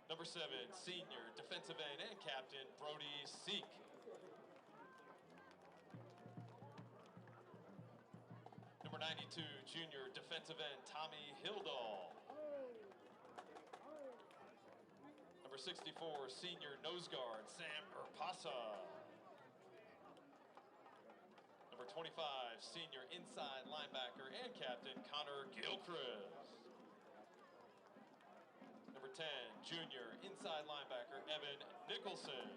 Number 7, senior defensive end and captain, Brody Seek. Number 92, junior defensive end, Tommy Hildahl. Number 64, senior nose guard, Sam Urpasa. Number 25, senior inside linebacker and captain, Connor Gilchrist. Number 10, junior inside linebacker, Evan Nicholson.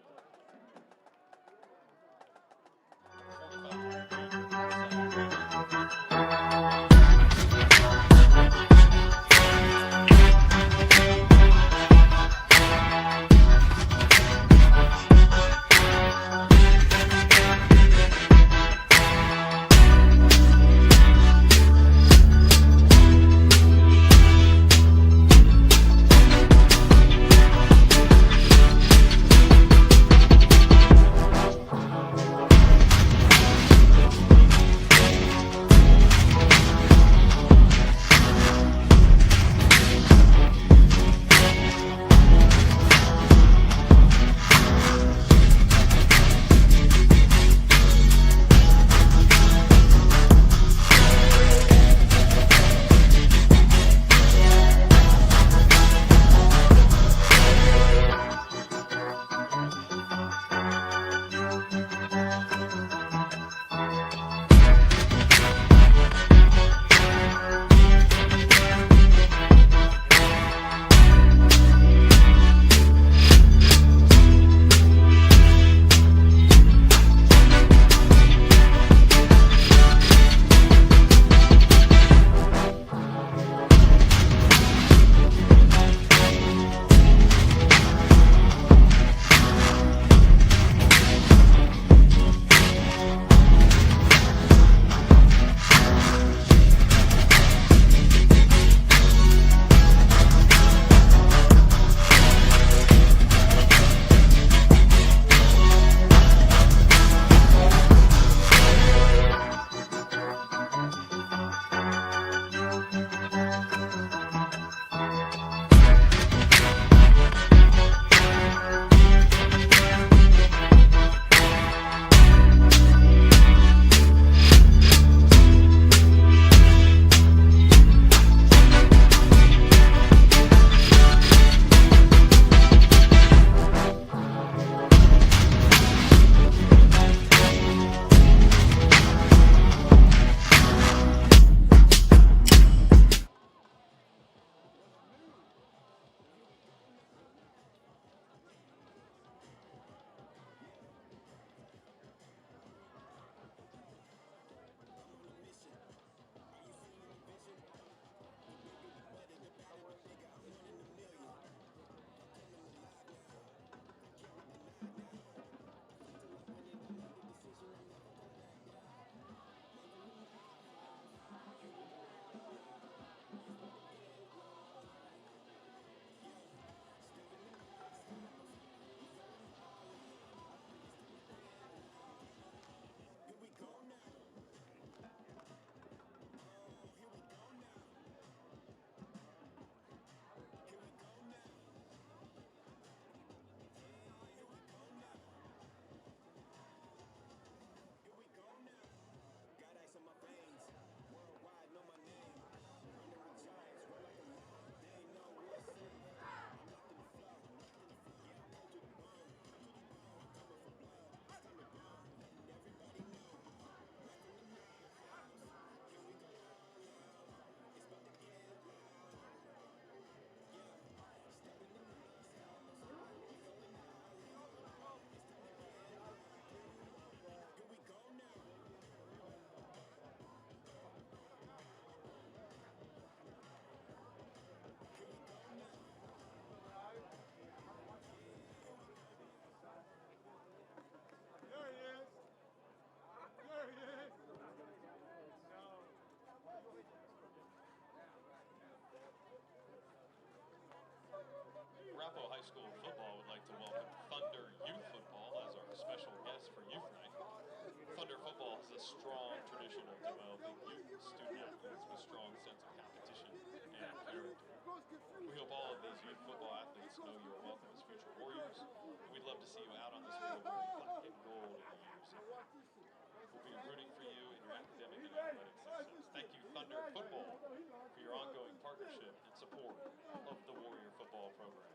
Arapahoe High School football would like to welcome Thunder Youth Football as our special guest for Youth Night. Thunder football has a strong tradition of developing youth student athletes with strong sense of competition and character. We hope all of these youth football athletes know you're welcome. wearing black and gold in unison. We'll be rooting for you in your academic and athletic success. Thank you, Thunder Football, for your ongoing partnership and support of the Warrior Football program.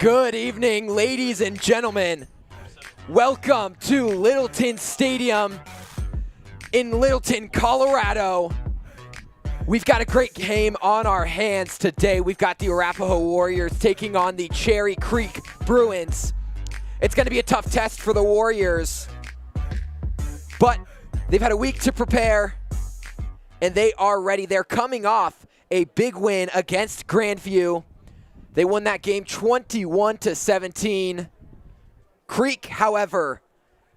Good evening, ladies and gentlemen. Welcome to Littleton Stadium in Littleton, Colorado. We've got a great game on our hands today. We've got the Arapahoe Warriors taking on the Cherry Creek Bruins. It's going to be a tough test for the Warriors, but they've had a week to prepare, and they are ready. They're coming off a big win against Grandview. They won that game 21-17. Creek, however,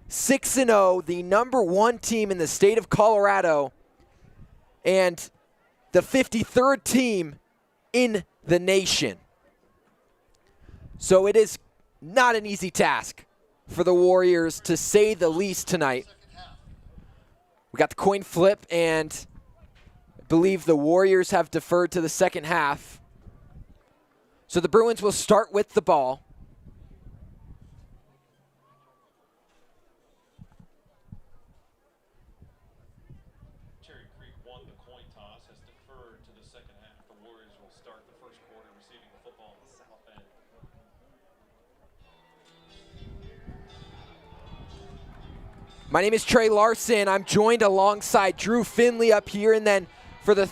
6-0, the #1 team in the state of Colorado, and the 53rd team in the nation. So it is not an easy task for the Warriors, to say the least, tonight. We got the coin flip, and I believe the Warriors have deferred to the second half. So the Bruins will start with the ball. Cherry Creek won the coin toss, has deferred to the second half. The Warriors will start the first quarter receiving the football on the south end. My name is Trey Larson. I'm joined alongside Drew Finley up here, and then for the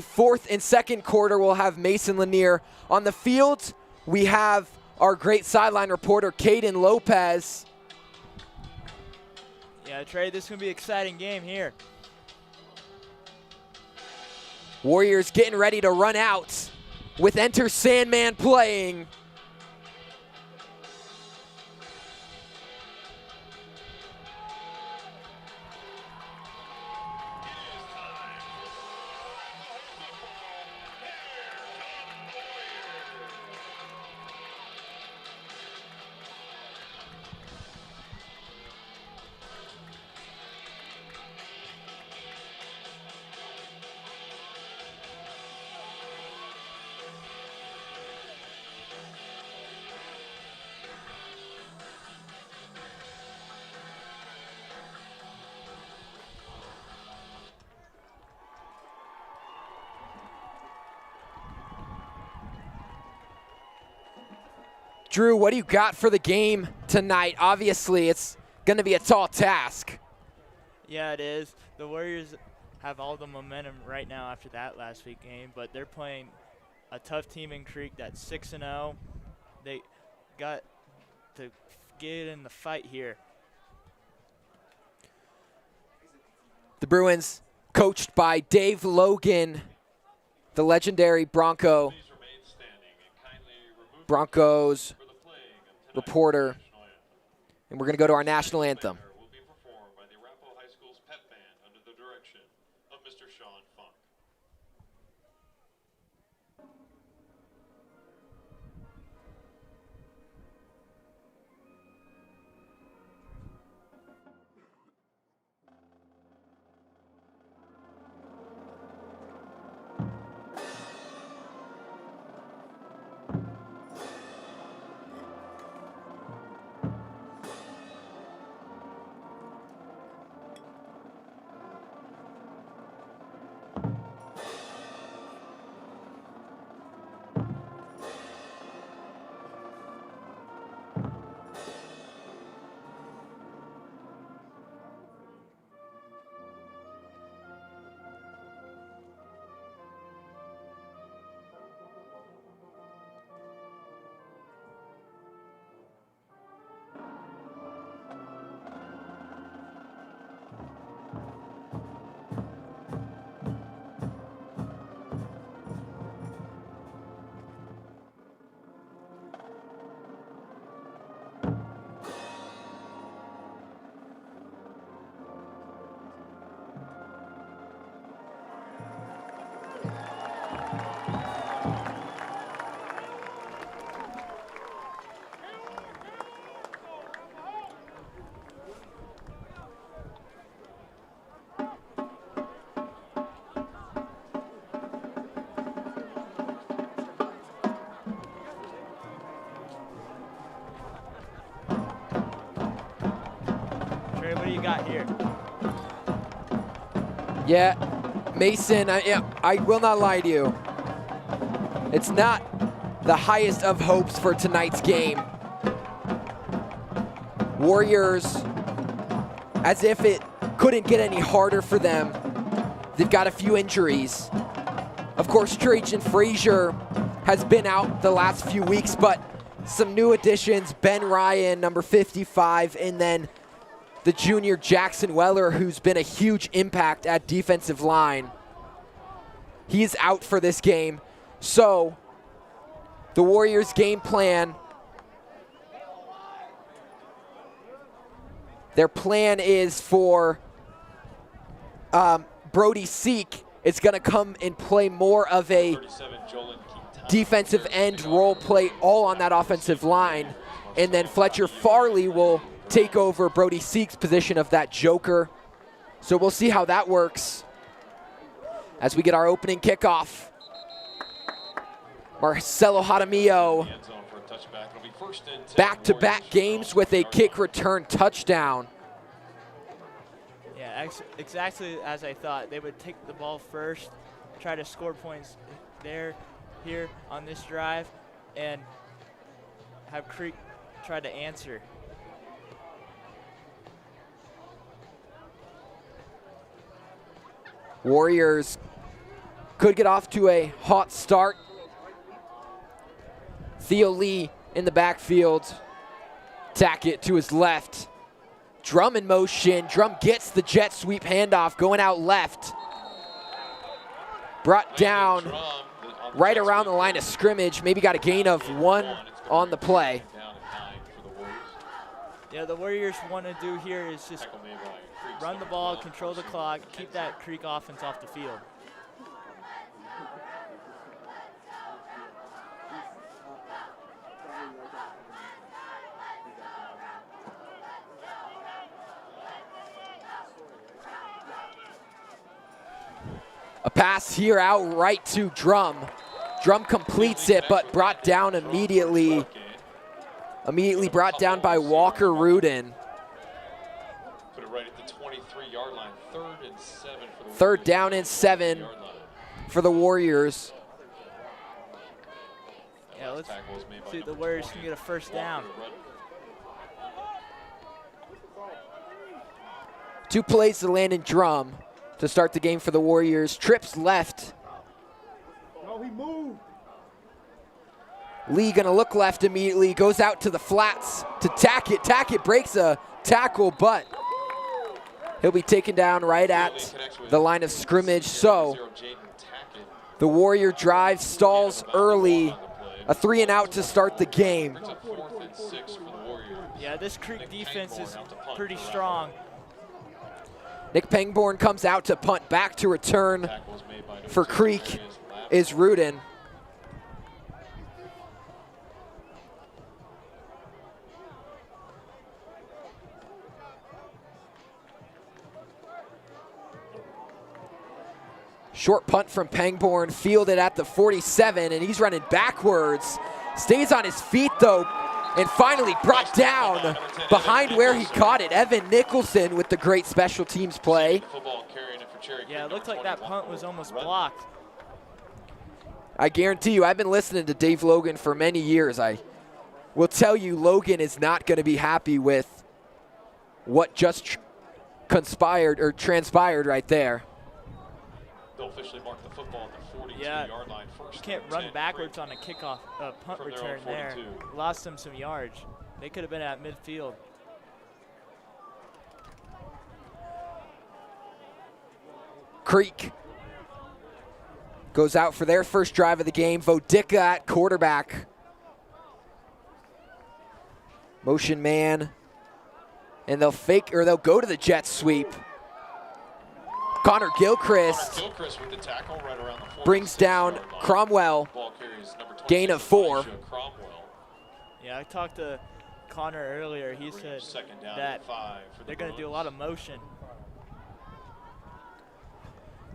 fourth and second quarter, we'll have Mason Lanier. On the field, we have our great sideline reporter, Caden Lopez. Yeah, Trey, this is going to be an exciting game here. Warriors getting ready to run out with Enter Sandman playing. Drew, what do you got for the game tonight? Obviously, it's going to be a tall task. Yeah, it is. The Warriors have all the momentum right now after that last week game, but they're playing a tough team in Creek that's 6-0. They got to get in the fight here. The Bruins, coached by Dave Logan, the legendary Broncos reporter. And we're going to go to our national anthem. Will be performed by the Arapahoe High School's pep band under the direction of Mr. Sean Funk. What do you got here? Yeah, Mason, I will not lie to you. It's not the highest of hopes for tonight's game. Warriors, as if it couldn't get any harder for them. They've got a few injuries. Of course, Trajan Frazier has been out the last few weeks, but some new additions, Ben Ryan, number 55, and then the junior Jackson Weller, who's been a huge impact at defensive line. He's out for this game. So the Warriors' game plan, their plan is for Brody Seek is going to come and play more of a defensive end role play all on that offensive line. And then Fletcher Farley will take over Brody Seek's position of that joker. So we'll see how that works as we get our opening kickoff. Marcelo Jaramillo, back-to-back games with a kick return touchdown. Yeah, exactly as I thought. They would take the ball first, try to score points here on this drive, and have Creek try to answer. Warriors could get off to a hot start. Theo Lee in the backfield. Tackett to his left. Drum in motion. Drum gets the jet sweep handoff going out left. Brought down right around the line of scrimmage. Maybe got a gain of 1 on the play. Yeah, the Warriors want to do here is just run the ball, control the clock, keep that Creek offense off the field. A pass here out right to Drum. Drum completes it, but brought down immediately. Immediately brought down by Walker Rudin. Put it right at the 23-yard line. 3rd and 7 for the Third down and 7 for the Warriors. Yeah, let's see if the Warriors can get a first down. 2 plays to Landon Drum to start the game for the Warriors. Trips left. No, he moved. Lee gonna look left immediately, goes out to the flats to Tackett. Tackett breaks a tackle, but he'll be taken down right at the line of scrimmage. So the Warrior drive stalls early. A 3 and out to start the game. Yeah, this Creek defense is pretty strong. Nick Pangborn comes out to punt. Back to return for Creek is Rudin. Short punt from Pangborn, fielded at the 47, and he's running backwards. Stays on his feet, though, and finally brought down behind where he caught it. Evan Nicholson with the great special teams play. Yeah, it looked like that punt was almost blocked. I guarantee you, I've been listening to Dave Logan for many years. I will tell you, Logan is not going to be happy with what just transpired right there. They'll officially mark the football at the 42-yard line first. You can't run backwards on a kickoff, punt return there. Lost them some yards. They could have been at midfield. Creek goes out for their first drive of the game. Vodica at quarterback. Motion man. And they'll go to the jet sweep. Connor Gilchrist with the tackle right around the brings down Cromwell. Gain of 4. Yeah, I talked to Connor earlier. He said that they're going to do a lot of motion.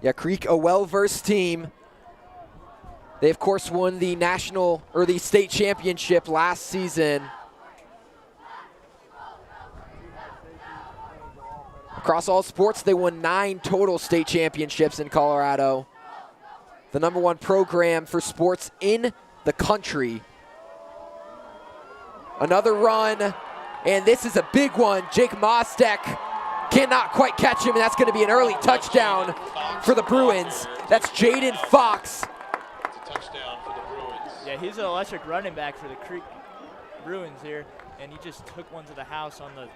Yeah, Creek, a well-versed team. They, of course, won the the state championship last season. Across all sports, they won 9 total state championships in Colorado. The #1 program for sports in the country. Another run, and this is a big one. Jake Mostek cannot quite catch him, and that's going to be an early touchdown for the Bruins. That's Jaden Fox. It's a touchdown for the Bruins. Yeah, he's an electric running back for the Creek Bruins here, and he just took one to the house on a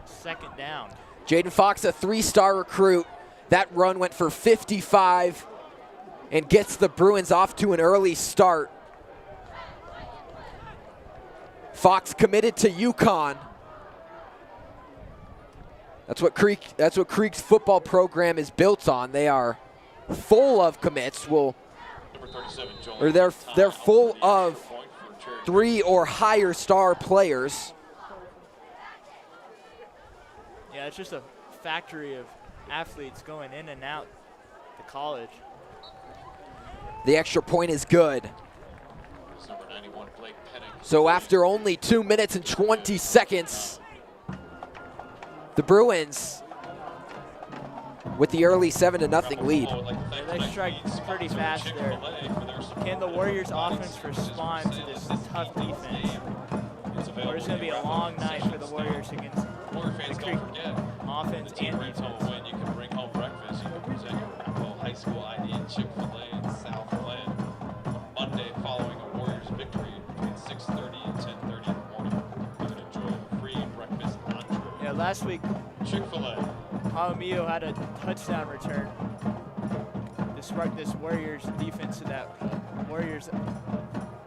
second down. Jaden Fox, a 3-star recruit. That run went for 55 and gets the Bruins off to an early start. Fox committed to UConn. That's what Creek's football program is built on. They are full of commits. Number 37, Or they're full of 3 or higher star players. Yeah, it's just a factory of athletes going in and out to college. The extra point is good. Number 91, Blake Penning. So after only 2 minutes and 20 seconds, the Bruins with the early 7-0 lead. Yeah, they strike pretty fast there. Can the Warriors offense respond to this tough defense? Or it's going to be a long night for the Warriors against the Creek offense and defense. When you can bring home breakfast, you can present your Arapahoe High School ID at Chick-fil-A in South Glen on Monday following a Warriors victory between 6:30 and 10:30 in the morning. You can enjoy a free breakfast entree. Yeah, last week, Chick-fil-A. Palomillo had a touchdown return to spark this Warriors defense to that Warriors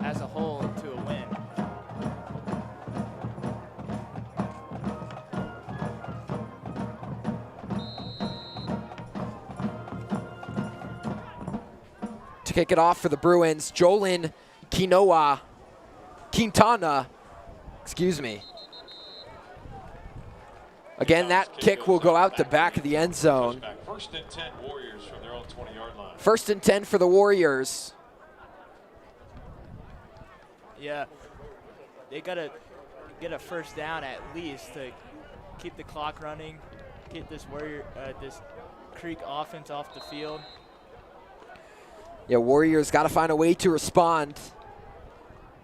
as a whole to a win. To kick it off for the Bruins, Jolin Quintana, excuse me. Again, that kick will go out the back of the end zone. First and 10 Warriors from their own 20-yard line. First and 10 for the Warriors. Yeah, they got to get a first down at least to keep the clock running, get this this Creek offense off the field. Yeah, Warriors got to find a way to respond.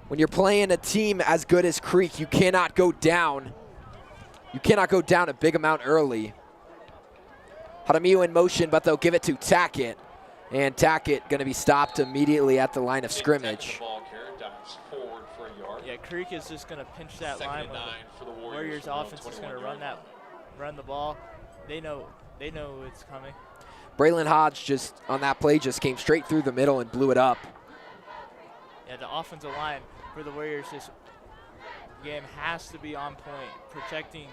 When you're playing a team as good as Creek, you cannot go down. You cannot go down a big amount early. Jaramillo in motion, but they'll give it to Tackett. And Tackett going to be stopped immediately at the line of scrimmage. Yeah, Creek is just going to pinch that line when the Warriors offense is going to run the ball. They know it's coming. Braylon Hodge just on that play just came straight through the middle and blew it up. Yeah, the offensive line for the Warriors this game has to be on point, protecting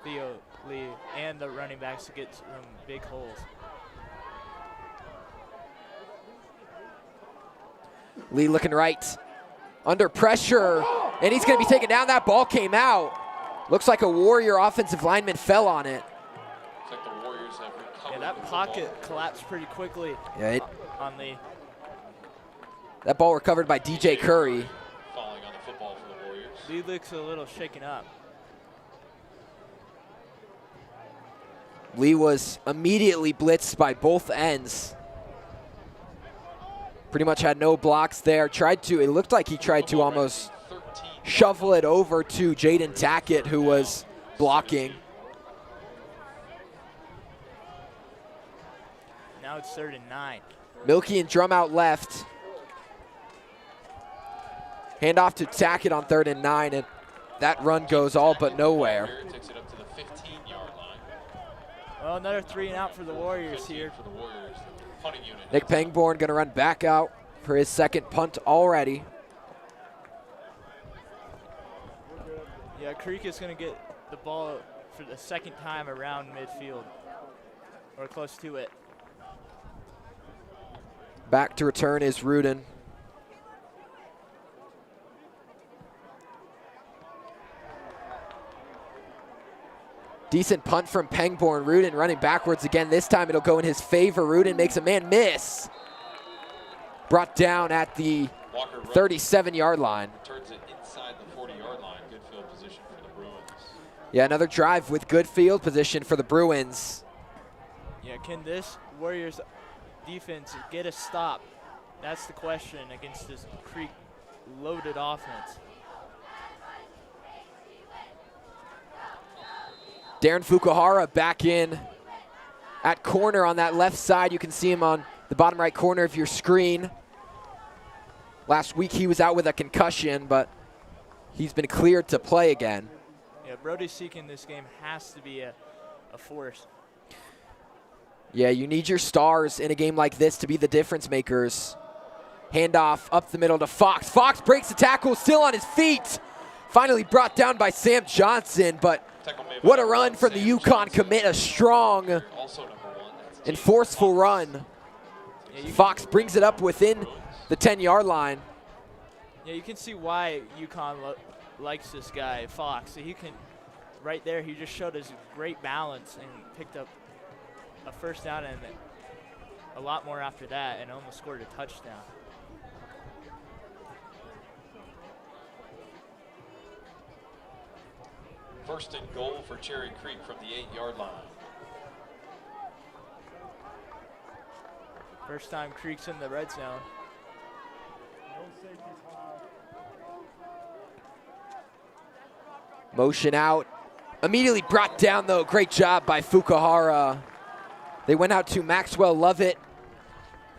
Theo Lee and the running backs to get some big holes. Lee looking right, under pressure, and he's going to be taken down. That ball came out. Looks like a Warrior offensive lineman fell on it. Looks like the Warriors have recovered. Yeah, that pocket collapsed pretty quickly. Yeah, on Lee. That ball recovered by DJ Curry. Falling on the football for the Warriors. Lee looks a little shaken up. Lee was immediately blitzed by both ends. Pretty much had no blocks there. It looked like he tried to almost shovel it over to Jaden Tackett, who was blocking. Now it's 3rd and 9. Milky and Drum out left. Hand off to Tackett on 3rd and 9, and that run goes all but nowhere. Takes it up to the 15-yard line. Well, another 3 and out for the Warriors here. For the Warriors, the punting unit. Nick Pangborn going to run back out for his second punt already. Yeah, Creek is going to get the ball for the second time around midfield, or close to it. Back to return is Rudin. Decent punt from Pangborn. Rudin running backwards again. This time it'll go in his favor. Rudin makes a man miss. Brought down at the 37-yard line. Turns it inside the 40-yard line. Good field position for the Bruins. Yeah, another drive with good field position for the Bruins. Yeah, can this Warriors defense get a stop That's the question against this Creek loaded offense. Darren Fukuhara back in at corner on that left side. You can see him on the bottom right corner of your screen. Last week he was out with a concussion, but he's been cleared to play again. Yeah, Brody Seek in this game has to be a force. Yeah, you need your stars in a game like this to be the difference makers. Handoff up the middle to Fox. Fox breaks the tackle, still on his feet. Finally brought down by Sam Johnson, but what a run from the UConn commit, a strong and forceful run. Fox brings it up within the 10-yard line. Yeah, you can see why UConn likes this guy, Fox. He can, right there, he just showed his great balance and picked up a first down and a lot more after that and almost scored a touchdown. First and goal for Cherry Creek from the 8-yard line. First time Creek's in the red zone. Motion out. Immediately brought down, though. Great job by Fukuhara. They went out to Maxwell Lovett.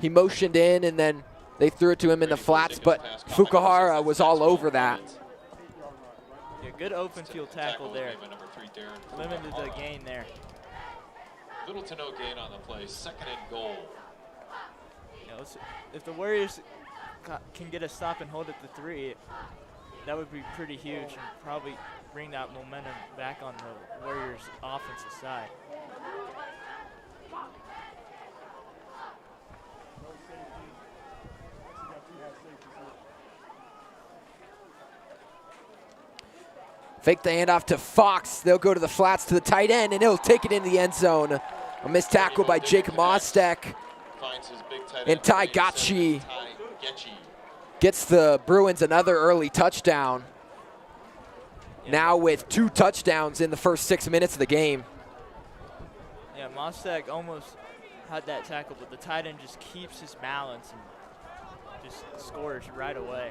He motioned in, and then they threw it to him in the flats, but Fukuhara was all over that. Yeah, good open field tackle there. Limited the gain there. Little to no gain on the play. Second and goal. Yeah, if the Warriors can get a stop and hold at the 3, that would be pretty huge and probably bring that momentum back on the Warriors' offensive side. Fake the handoff to Fox. They'll go to the flats to the tight end, and he'll take it into the end zone. A missed tackle by Jake Mostek. And Ty Gachi gets the Bruins another early touchdown. Now with 2 touchdowns in the first 6 minutes of the game. Yeah, Mostek almost had that tackle, but the tight end just keeps his balance and just scores right away.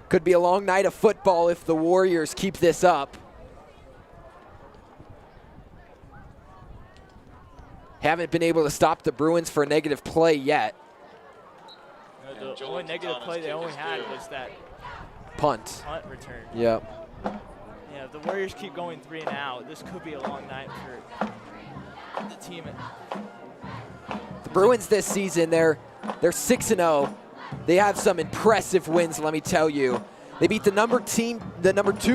Could be a long night of football if the Warriors keep this up. Haven't been able to stop the Bruins for a negative play yet. No, the only negative play they only had was that punt return. Yep. Yeah, if the Warriors keep going 3 and out, this could be a long night for the team. The Bruins this season, they're 6-0. They have some impressive wins, let me tell you. They beat the number 2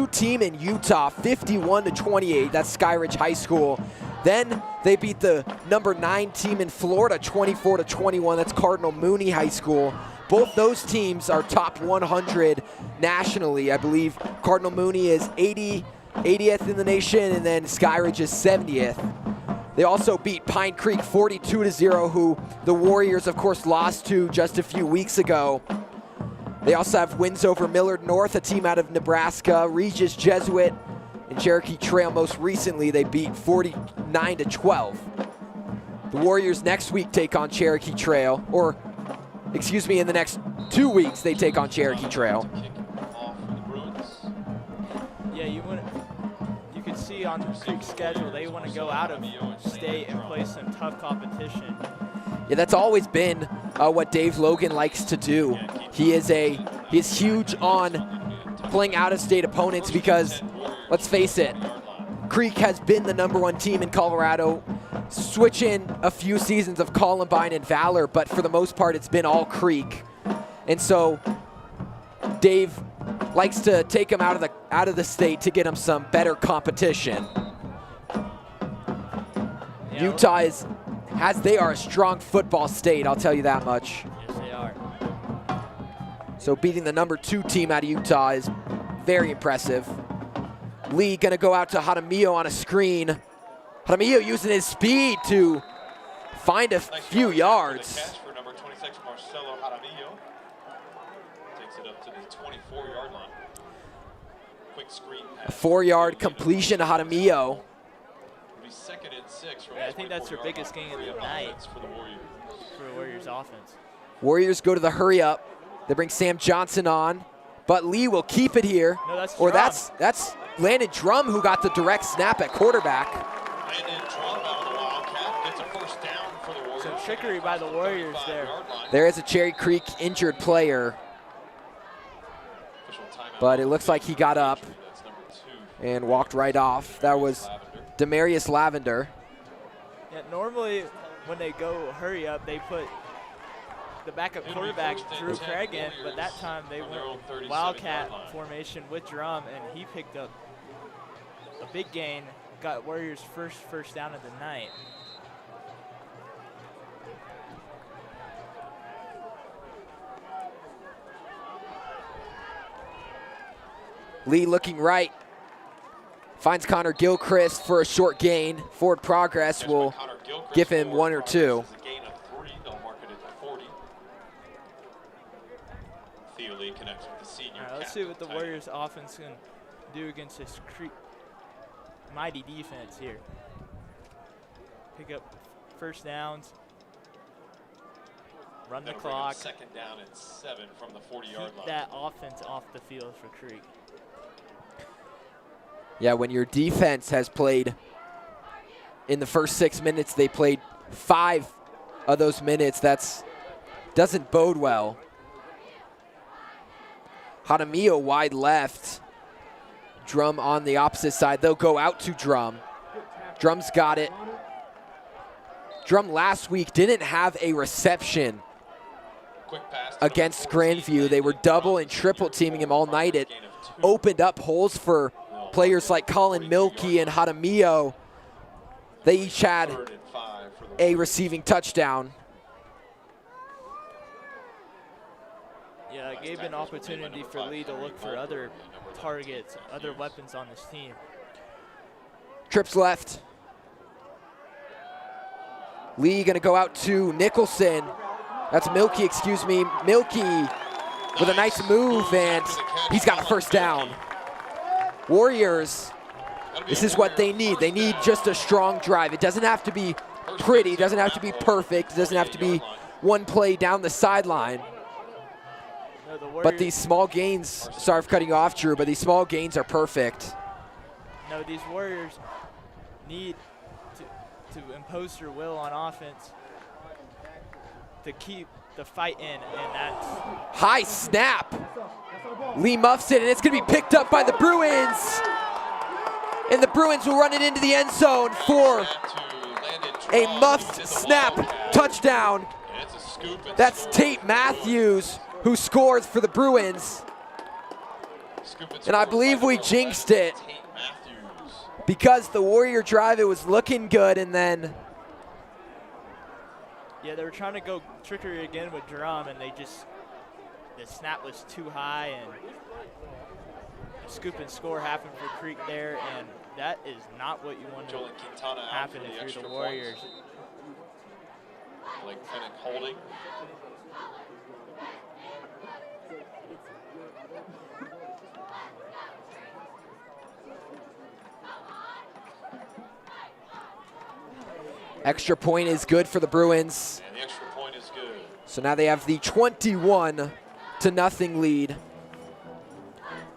team in Utah, 51-28. That's Skyridge High School. Then they beat the number 9 team in Florida, 24-21. That's Cardinal Mooney High School. Both those teams are top 100 nationally. I believe Cardinal Mooney is 80th in the nation, and then Skyridge is 70th. They also beat Pine Creek 42-0, who the Warriors, of course, lost to just a few weeks ago. They also have wins over Millard North, a team out of Nebraska, Regis Jesuit, and Cherokee Trail. Most recently, they beat 49-12. The Warriors next week take on Cherokee Trail, or excuse me, in the next 2 weeks, they take on Cherokee Trail. Yeah, you can see on the Creek schedule, they want to go out of state and play some tough competition. Yeah, that's always been what Dave Logan likes to do. He's huge on playing out-of-state opponents because, let's face it, Creek has been the number 1 team in Colorado. Switch in a few seasons of Columbine and Valor, but for the most part, it's been all Creek. And so Dave likes to take them out of the state to get them some better competition. Yeah. Utah they are a strong football state, I'll tell you that much. Yes, they are. So beating the number 2 team out of Utah is very impressive. Lee gonna go out to Jaramillo on a screen. Jaramillo using his speed to find a few yards. Catch for number 26, Marcelo Jaramillo. Takes it up to the 24-yard line. Quick screen pass. A 4-yard completion to Jaramillo. be 2nd and 6 from I think that's their biggest game of the night for the Warriors. For the Warriors offense. Warriors go to the hurry up. They bring Sam Johnson on, but Lee will keep it here. No, that's or Drum. that's Landon Drum who got the direct snap at quarterback. Landon Drum out of the Wildcat gets a first down for the Warriors. Some trickery by the Warriors there. There is a Cherry Creek injured player, but it looks like he got up and walked right off. That was Demarius Lavender. Yeah, normally when they go hurry up, they put the backup quarterback Drew Craig in, but that time they went Wildcat formation with Drum, and he picked up a big gain, got Warriors' first down of the night. Lee looking right, finds Connor Gilchrist for a short gain. Forward progress will give him 1 or 2. Connects with the senior. All right, let's see what the Warriors offense can do against this mighty defense here. Pick up first downs, run the clock. 2nd down and 7 from the 40-yard line. Keep that offense off the field for Creek. Yeah, when your defense has played in the first 6 minutes, they played 5 of those minutes. That's doesn't bode well. Jaramillo wide left. Drum on the opposite side. They'll go out to Drum. Drum's got it. Drum last week didn't have a reception against Grandview. They were double and triple teaming him all night. It opened up holes for players like Colin Milkey and Jaramillo. They each had a receiving touchdown. Yeah, it gave an opportunity for Lee to look for other targets, other weapons on this team. Trips left. Lee gonna go out to Nicholson. That's Milkey, excuse me. Milkey with a nice move, and he's got a first down. Warriors, this is what they need. They need just a strong drive. It doesn't have to be pretty, it doesn't have to be perfect, it doesn't have to be one play down the sideline. But these small gains, sorry for cutting you off, Drew, but these small gains are perfect. No, these Warriors need to impose their will on offense to keep the fight in, and that's... High snap. Lee muffs it, and it's going to be picked up by the Bruins. And the Bruins will run it into the end zone for a muffed snap touchdown. That's Tate Matthews who scores for the Bruins. And I believe we jinxed it because the Warrior drive, it was looking good, and then... Yeah, they were trying to go trickery again with Drum, and the snap was too high, and a scoop and score happened for Creek there, and that is not what you want to happen if you're the Warriors. Blake Pennick holding. Extra point is good for the Bruins. And the extra point is good. So now they have the 21-0 lead.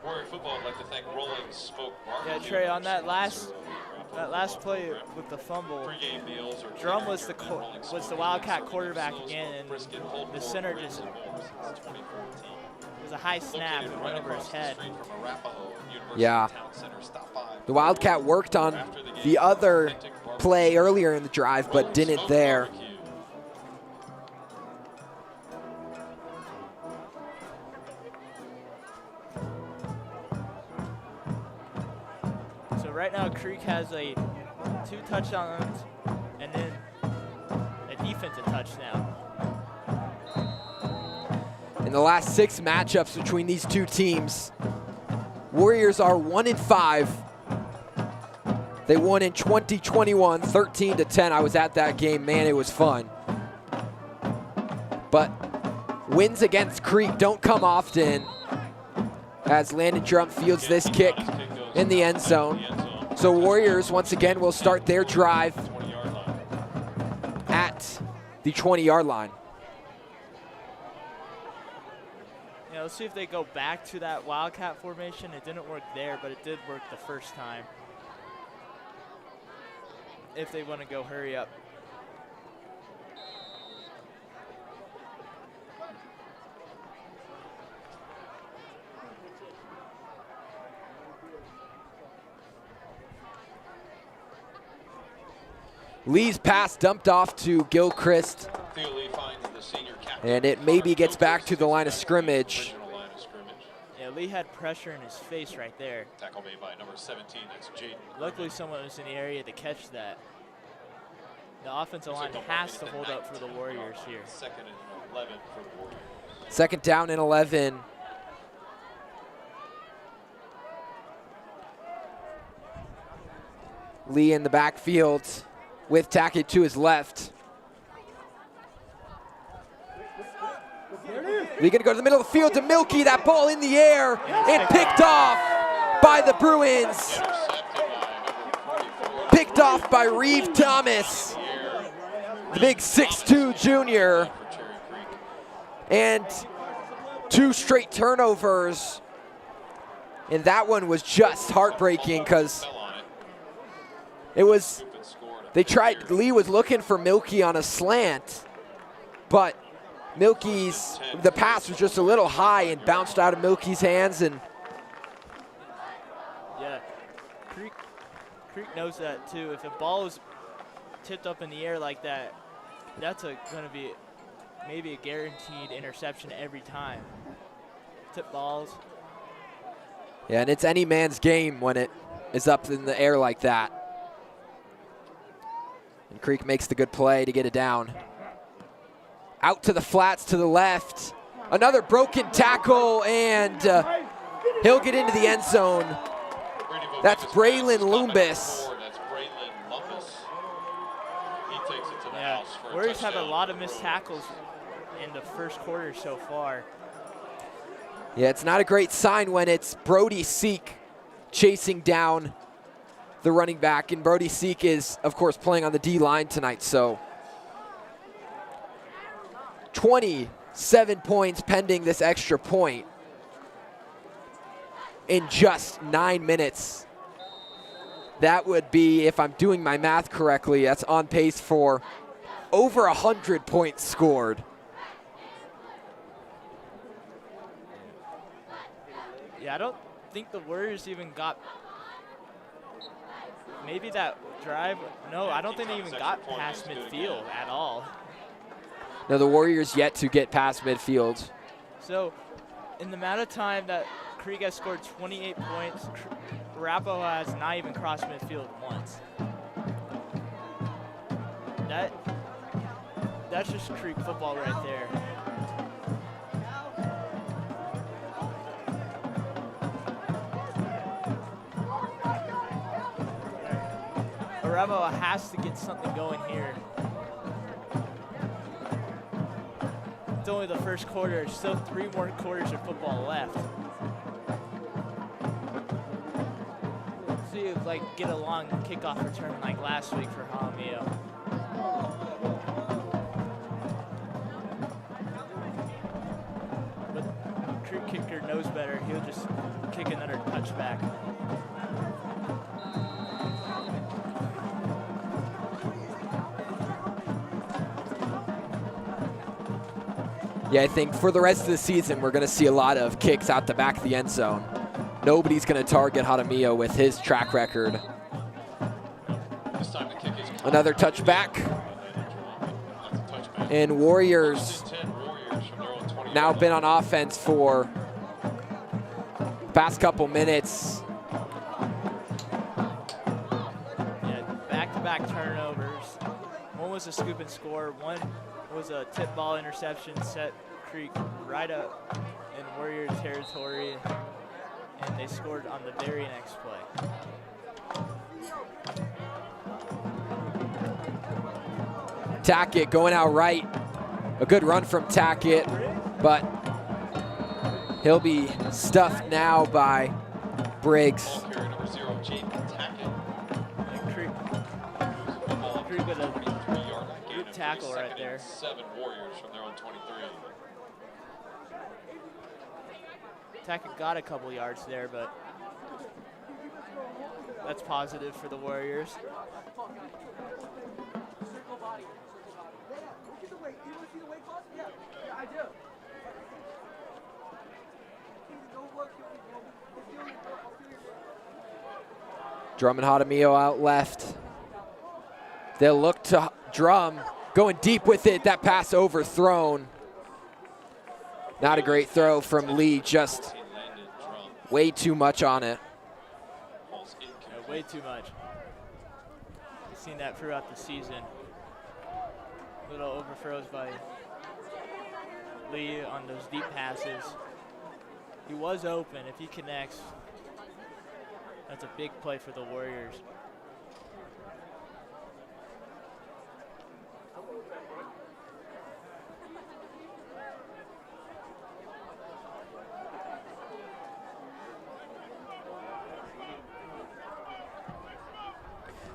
Warrior football, I'd like to thank Rolling Spoke Yeah, Trey, on that last play with the fumble, Drum was the Wildcat quarterback again, and the center just, it was a high snap and went over his head. Yeah. The Wildcat worked on the other play earlier in the drive, but didn't there. So right now Creek has 2 touchdowns and then a defensive touchdown. In the last 6 matchups between these two teams, Warriors are 1-5. They won in 2021, 13-10. I was at that game. Man, it was fun. But wins against Creek don't come often, as Landon Drum fields this kick in the end zone. So Warriors, once again, will start their drive 20-yard line. at the 20-yard line. Yeah, let's see if they go back to that Wildcat formation. It didn't work there, but it did work the first time. If they want to go hurry up. Lee's pass dumped off to Gilchrist, Theo Lee finds the senior captain. and it maybe gets back to the line of scrimmage. Original line of scrimmage. Yeah, Lee had pressure in his face right there. Tackle made by number 17, that's Jaden. Luckily, someone was in the area to catch that. The offensive line Looks like has to they'll hold mark up it for at the 10 Warriors yard here. line. Second and 11 for the Warriors. Second down and 11. Lee in the backfield with Tackett to his left. Lee gonna go to the middle of the field to Milky, that ball in the air and picked off by the Bruins. Picked off by Reeve Thomas, the big 6'2" junior. And 2 straight turnovers. And that one was just heartbreaking because it was, they tried, Lee was looking for Milky on a slant, but Milky's, the pass was just a little high and bounced out of Milky's hands. And yeah, Creek knows that too. If a ball is tipped up in the air like that, that's going to be maybe a guaranteed interception every time. Tip balls. yeah, and it's any man's game when it is up in the air like that. And Creek makes the good play to get it down. Out to the flats to the left. Another broken tackle, and he'll get into the end zone. That's Braylon Lumbus. That's Braylon Lumbus. He takes it to the house for a Warriors have a touchdown. lot of missed tackles in the first quarter so far. Yeah, it's not a great sign when it's Brody Seek chasing down the running back, and Brody Seek is, of course, playing on the D-line tonight, so 27 points pending this extra point in just 9 minutes. That would be, if I'm doing my math correctly, that's on pace for over 100 points scored. Yeah, I don't think the Warriors even got maybe that drive. No, I don't think they even got past midfield at all. Now the Warriors yet to get past midfield. So in the amount of time that Creek has scored 28 points, Arapahoe has not even crossed midfield once. That's just Creek football right there. Arapahoe has to get something going here. It's only the first quarter. Still 3 more quarters of football left. See if get a long kickoff return like last week for Halamio. But Creek kicker knows better. He'll just kick another touchback. Yeah, I think for the rest of the season, we're going to see a lot of kicks out the back of the end zone. Nobody's going to target Jaramillo with his track record. This time the kick is Another touchback. And Warriors now been on offense for the past couple minutes. Yeah, back-to-back turnovers. One was a scoop and score. One was a tip ball interception, set Creek right up in Warrior territory, and they scored on the very next play. Tackett going out right. A good run from Tackett, but he'll be stuffed now by Briggs. Ball carrier number 0, Jake Tackett. Creek with a 23-yard line gain of tackle 3, right there. 7 Warriors from their own 23. Tackett got a couple yards there, but that's positive for the Warriors. Drum and Hadamio out left. They'll look to Drum, going deep with it. That pass overthrown. Not a great throw from Lee, just way too much on it. Yeah, way too much. We've seen that throughout the season. Little overthrows by Lee on those deep passes. He was open. If he connects, that's a big play for the Warriors.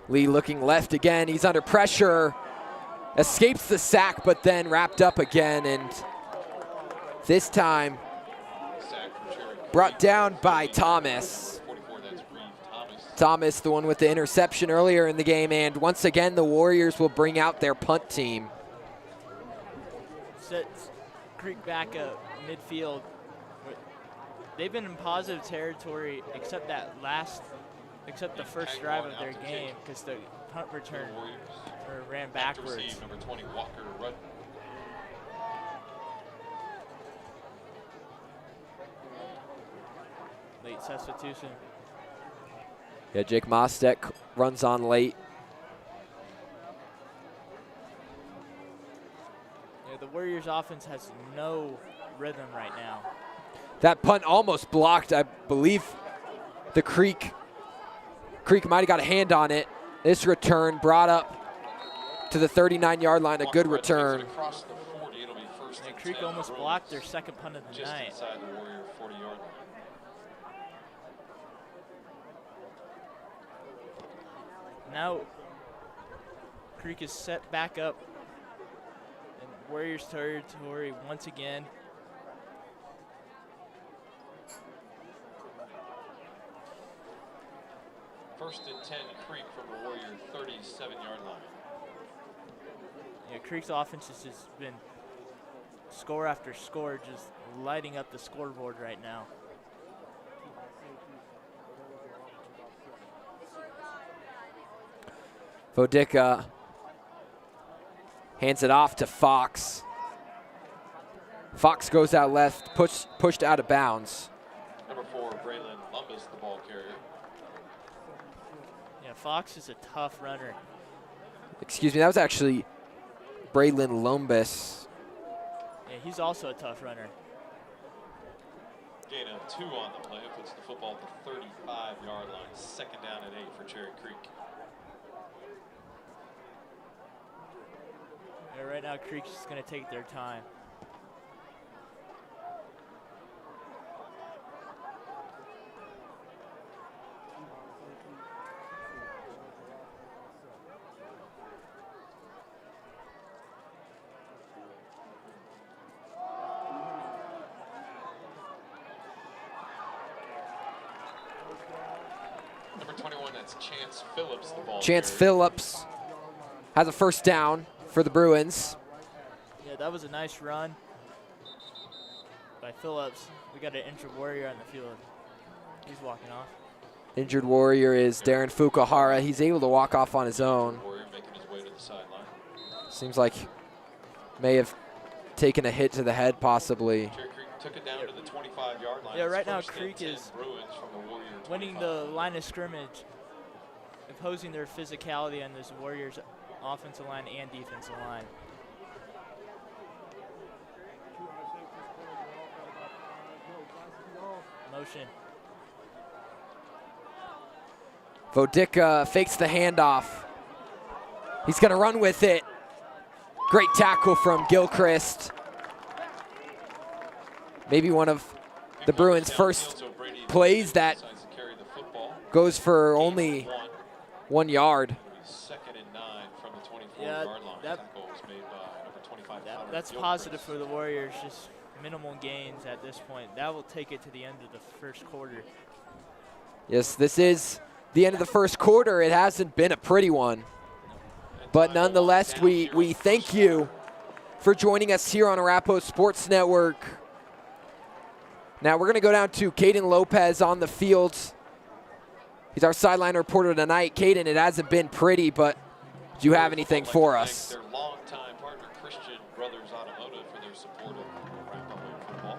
Lee looking left again. He's under pressure. Escapes the sack, but then wrapped up again. And this time brought down by Thomas. Thomas, the one with the interception earlier in the game. And once again, the Warriors will bring out their punt team. Sets Creek back up midfield. They've been in positive territory except the first drive of their game, because the punt return ran backwards. Number 20, Walker Rudd. Late substitution. Yeah, Jake Mostek runs on late. Yeah, the Warriors offense has no rhythm right now. That punt almost blocked. I believe the Creek might have got a hand on it. This return brought up to the 39-yard line, a good return. Yeah, Creek almost blocked their second punt of the night. Just inside the Warrior 40-yard line. Now Creek is set back up in Warriors territory once again. First and 10, Creek from the Warrior 37-yard line. Yeah, Creek's offense has just been score after score, just lighting up the scoreboard right now. Vodica hands it off to Fox. Fox goes out left, pushed out of bounds. Number 4, Braylon Lumbus, the ball carrier. Yeah, Fox is a tough runner. Excuse me, that was actually Braylon Lumbus. Yeah, he's also a tough runner. Gain of 2 on the play, puts the football at the 35-yard line. Second down and 8 for Cherry Creek. Yeah, right now Creek's just going to take their time. Number 21, that's Chance Phillips, the ball Chance carrier. Phillips has a first down for the Bruins. Yeah, that was a nice run by Phillips. We got an injured Warrior on the field. He's walking off. Injured Warrior is Darren Fukuhara. He's able to walk off on his own. Warrior making his way to the sideline. Seems like may have taken a hit to the head, possibly. Cherry Creek took it down to the 25-yard line. Yeah, It's right now first and Creek 10 is Bruins from the Warrior winning 25. the line of scrimmage, imposing their physicality on this Warriors offensive line and defensive line. Motion. Vodica fakes the handoff. He's going to run with it. Great tackle from Gilchrist. Maybe one of the Bruins' first plays that Goes for only 1 yard. Second and 9 from the 24-yard line. Tackle was made by number 25. That's positive for the Warriors. Just minimal gains at this point. That will take it to the end of the first quarter. Yes, this is the end of the first quarter. It hasn't been a pretty one. But nonetheless, we thank you for joining us here on Arapahoe Sports Network. Now we're going to go down to Caden Lopez on the field. He's our sideline reporter tonight. Caden, it hasn't been pretty, but do you have anything for us? Their longtime partner, Christian Brothers Automotive, for their support of Arapahoe football.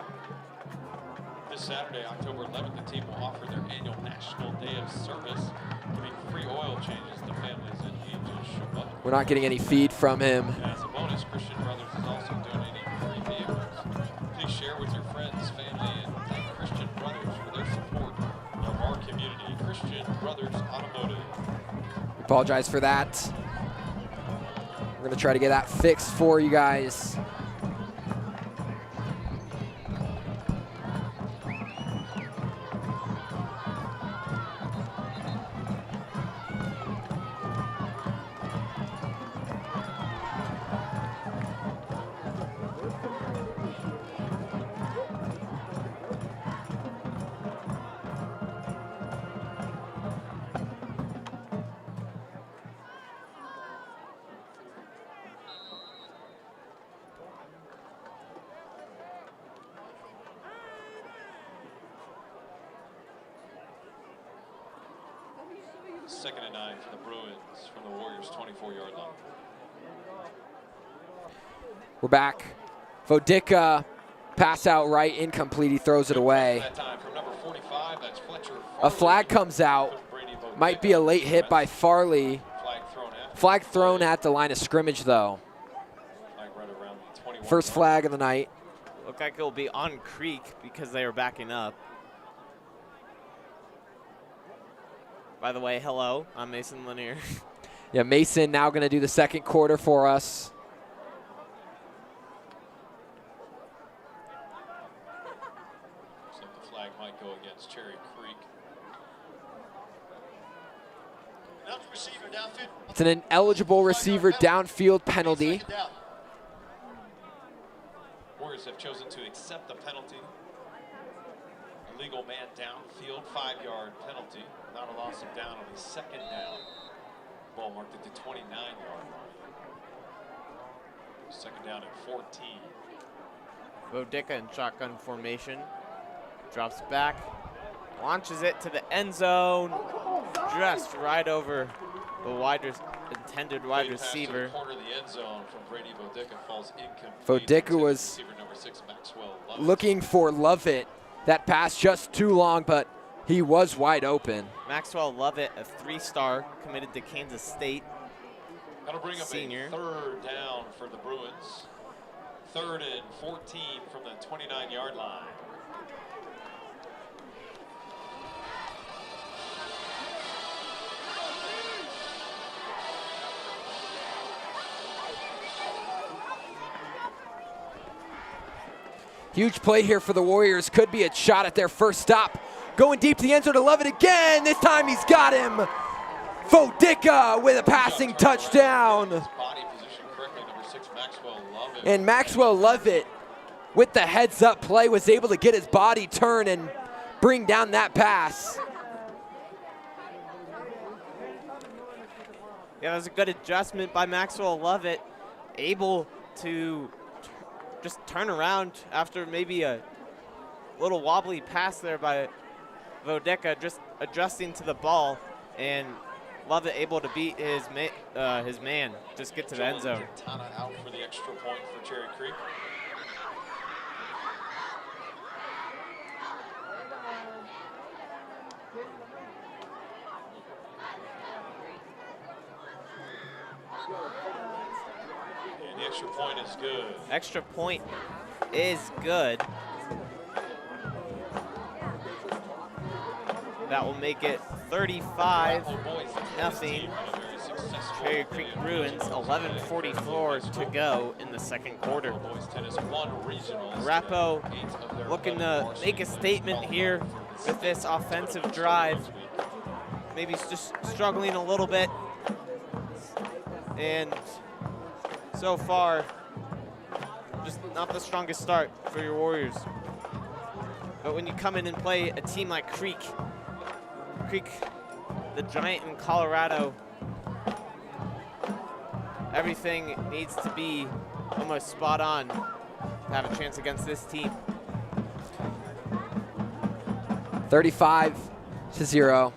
This Saturday, October 11th, the team will offer their annual National Day of Service, giving free oil changes to families in need to show up. We're not getting any feed from him. As a bonus, Christian Brothers is also donating free vehicles. Please share with your friends, family, and thank Christian Brothers for their support of our community. Christian Brothers Automotive. Apologize for that. We're going to try to get that fixed for you guys. Second and 9 for the Bruins from the Warriors' 24-yard line. We're back. Vodica, pass out right, incomplete. He throws it away. That time from number 45, that's Fletcher. A flag comes out. Might be a late hit by Farley. Flag thrown at the line of scrimmage, though. First flag of the night. Look like it'll be on Creek because they were backing up. By the way, hello, I'm Mason Lanier. Yeah, Mason now going to do the second quarter for us. So the flag might go against Cherry Creek. It's an ineligible receiver downfield penalty. Warriors have chosen to accept the penalty. Illegal man downfield, 5-yard penalty. Not a loss of down on the second down. Ball marked at the 29-yard line. Second down at 14. Vodica in shotgun formation. Drops back. Launches it to the end zone. Just right over the intended wide receiver. Corner of the end zone from Brady Vodica falls incomplete. Vodica was looking for Lovett. That pass just too long, but he was wide open. Maxwell Lovett, a 3-star, committed to Kansas State. That'll bring up senior. a third down for the Bruins. 3rd and 14 from the 29-yard line. Huge play here for the Warriors. Could be a shot at their first stop. Going deep to the end zone to Lovett again. This time he's got him. Vodica with a passing touchdown. Body position correctly, number 6, Maxwell Lovett. And Maxwell Lovett, with the heads-up play, was able to get his body turn and bring down that pass. Yeah, that was a good adjustment by Maxwell Lovett. Able to just turn around after maybe a little wobbly pass there by Vodica, just adjusting to the ball, and Lovett able to beat his man, just get to the end zone. Quintana out for the extra point for Cherry Creek. And the extra point is good. Extra point is good. That will make it 35-0. Cherry Creek Bruins, 11:44 to go in the second quarter. Arapahoe looking to make a statement here with this offensive drive. maybe just struggling a little bit. And so far, just not the strongest start for your Warriors. But when you come in and play a team like Creek, the giant in Colorado, everything needs to be almost spot on to have a chance against this team. 35-0.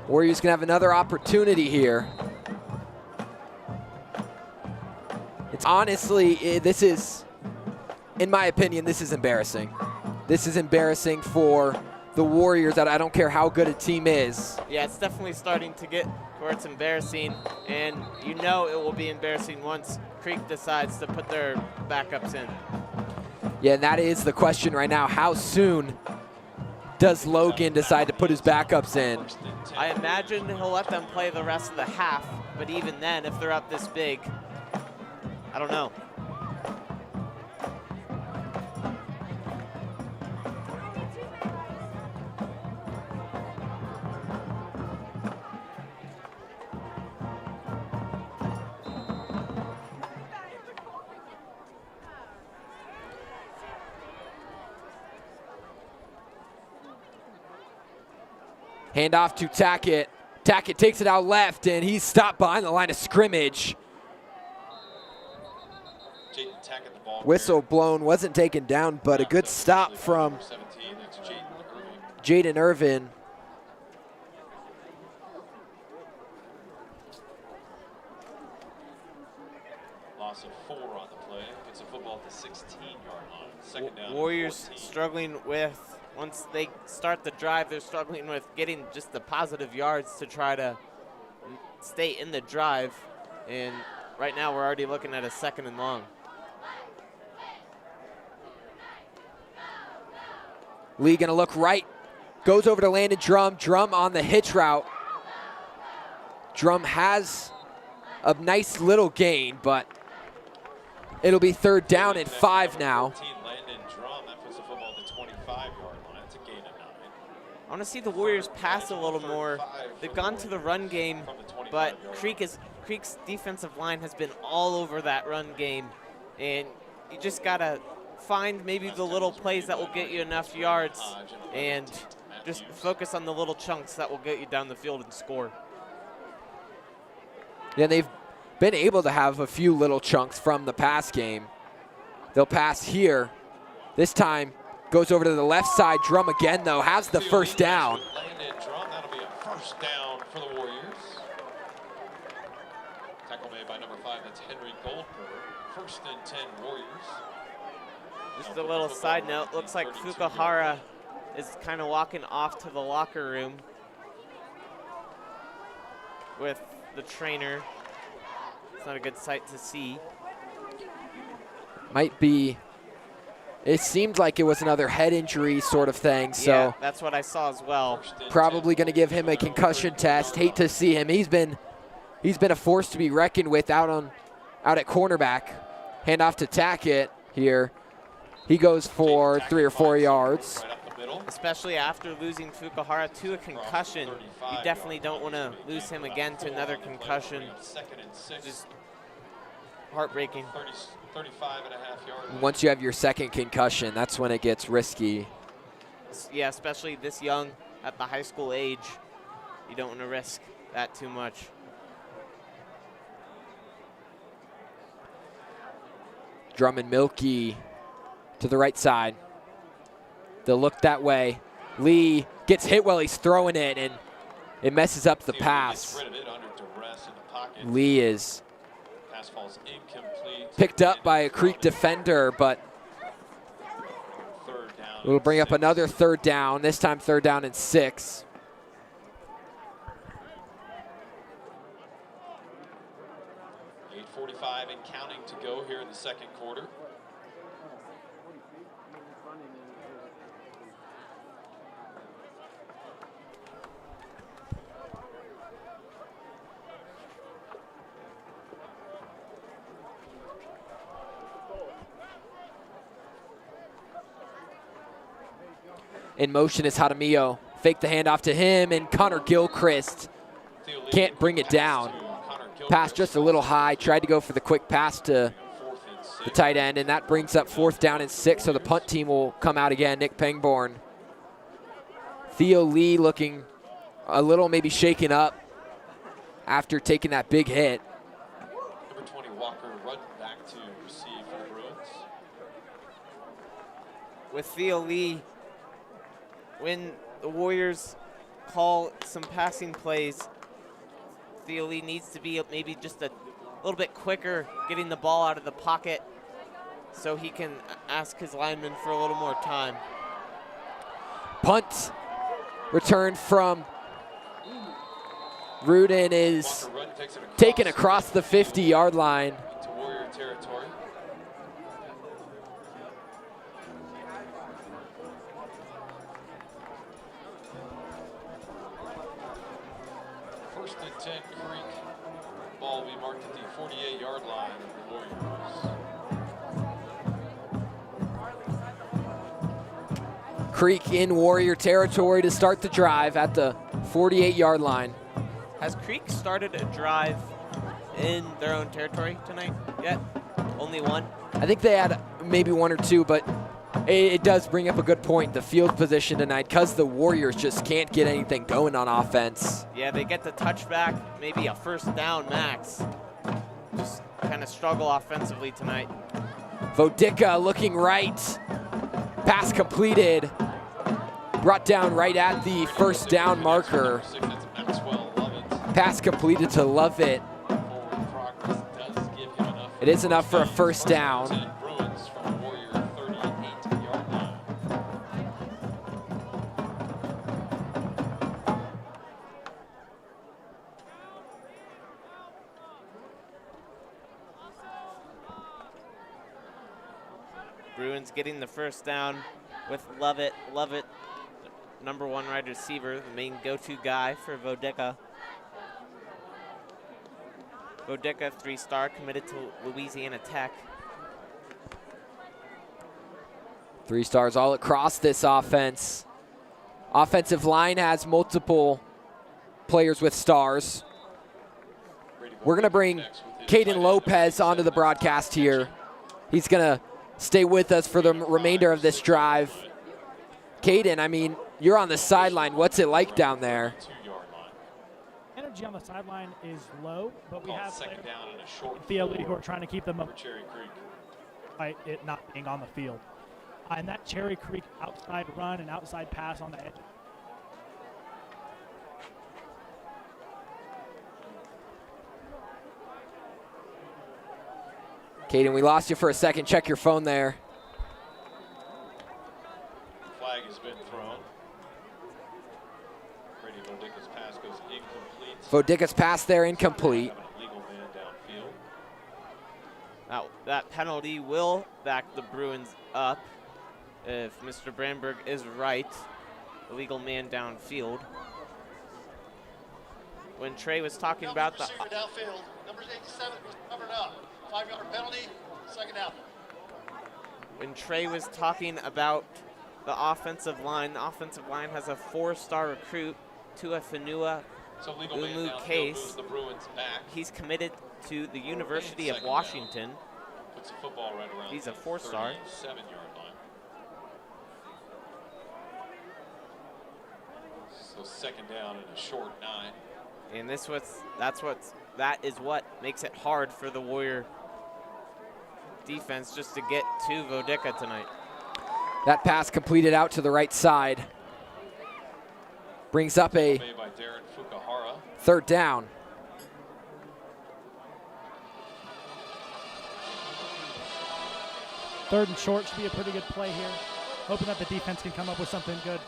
Warriors gonna have another opportunity here. It's honestly, this is, in my opinion, this is embarrassing. This is embarrassing for the Warriors. That I don't care how good a team is. Yeah, it's definitely starting to get where it's embarrassing, and you know it will be embarrassing once Creek decides to put their backups in. Yeah, and that is the question right now. How soon does Logan decide to put his backups in? I imagine he'll let them play the rest of the half, but even then, if they're up this big, I don't know. Hand off to Tackett. Tackett takes it out left, and he's stopped behind the line of scrimmage. Whistle blown, wasn't taken down, but a good stop from Jaden Irvin. Loss of 4 on the play. Gets the football at the 16-yard line. Second down. Warriors struggling with, once they start the drive, they're struggling with getting just the positive yards to try to stay in the drive. And right now we're already looking at a 2nd and long. Lee gonna look right, goes over to Landon Drum. Drum on the hitch route. Drum has a nice little gain, but it'll be 3rd down and 5 now. Landon Drum, that puts the football at the 25-yard line. That's a gain of 9. I want to see the Warriors pass a little more. They've gone to the run game, but Creek's defensive line has been all over that run game, and you just gotta find maybe the little plays that will get you enough yards and just focus on the little chunks that will get you down the field and score. Yeah, they've been able to have a few little chunks from the pass game. They'll pass here. This time goes over to the left side. Drum again, though, has the 1st down. Landon Drum, that'll be a 1st down for the Warriors. Tackle made by number 5, that's Henry Goldberg. 1st and 10 Warriors. Just a little side note, looks like Fukuhara is kind of walking off to the locker room with the trainer. It's not a good sight to see. Might be, it seemed like it was another head injury sort of thing, so. Yeah, that's what I saw as well. Probably gonna give him a concussion test. Hate to see him. He's been a force to be reckoned with out at cornerback. Hand off to Tackett here. He goes for 3 or 4 yards. Especially after losing Fukuhara to a concussion, you definitely don't want to lose him again to another concussion. Just heartbreaking. 35.5 yards. Once you have your 2nd concussion, that's when it gets risky. Yeah, especially this young at the high school age. You don't want to risk that too much. Drum and Milky to the right side. They'll look that way. Lee gets hit while he's throwing it, and it messes up the pass. Lee is picked up by a Creek defender, but it'll bring up another 3rd down, this time 3rd down and 6. .45 and counting to go here in the 2nd quarter. In motion is Jaramillo fake the handoff to him, and Connor Gilchrist can't bring it down. Pass just a little high, tried to go for the quick pass to the tight end, and that brings up 4th down and 6, so the punt team will come out again. Nick Pangborn. Theo Lee looking a little maybe shaken up after taking that big hit. Number 20, Walker, run back to receive for the Bruins. With Theo Lee, when the Warriors call some passing plays, Theo Lee needs to be maybe just a little bit quicker getting the ball out of the pocket so he can ask his lineman for a little more time. Punt return from Rudin is taken across the 50-yard line. To Warrior territory. First and 10, Creek. Ball will be marked at the 48-yard line of the Warriors. Creek in Warrior territory to start the drive at the 48-yard line. Has Creek started a drive in their own territory tonight yet? Only one? I think they had maybe 1 or 2, but it does bring up a good point, the field position tonight, because the Warriors just can't get anything going on offense. Yeah, they get the touchback, maybe a 1st down max. Just kind of struggle offensively tonight. Vodica looking right. Pass completed. Brought down right at the 1st down marker. Pass completed to Lovett. It is enough for a 1st down. Bruins getting the 1st down with Lovett. Lovett, number 1 wide receiver, the main go-to guy for Vodica. Vodica, 3-star, committed to Louisiana Tech. 3 stars all across this offense. Offensive line has multiple players with stars. We're gonna bring Caden Lopez onto the broadcast here. He's gonna stay with us for the remainder of this drive. Caden, I mean, you're on the sideline. What's it like down there? Energy on the sideline is low, but we have second down and a short Theo Lee who are trying to keep them up Cherry Creek. by it not being on the field. And that Cherry Creek outside run and outside pass on the edge. Caden, we lost you for a second. Check your phone there. Flag has been thrown. Brady Vodica's pass goes incomplete. Vodica's pass there incomplete. Legal man downfield. Now, that penalty will back the Bruins up if Mr. Brandberg is right. Illegal man downfield. When Trey was talking about the... Receiver downfield, number 87 was covered up. 5-yard penalty, 2nd down. When Trey was talking about the offensive line has a 4-star recruit, Tua Fanua So legal man Umu downfield Case. moves the Bruins back. He's committed to the University of Washington. Puts the football right around He's a the 4-star. 37-yard line. So 2nd down and a short 9. And that is what makes it hard for the Warrior defense just to get to Vodica tonight. That pass completed out to the right side. Brings up a Made by Darren Fukuhara. 3rd down. Third and short should be a pretty good play here. Hoping that the defense can come up with something good.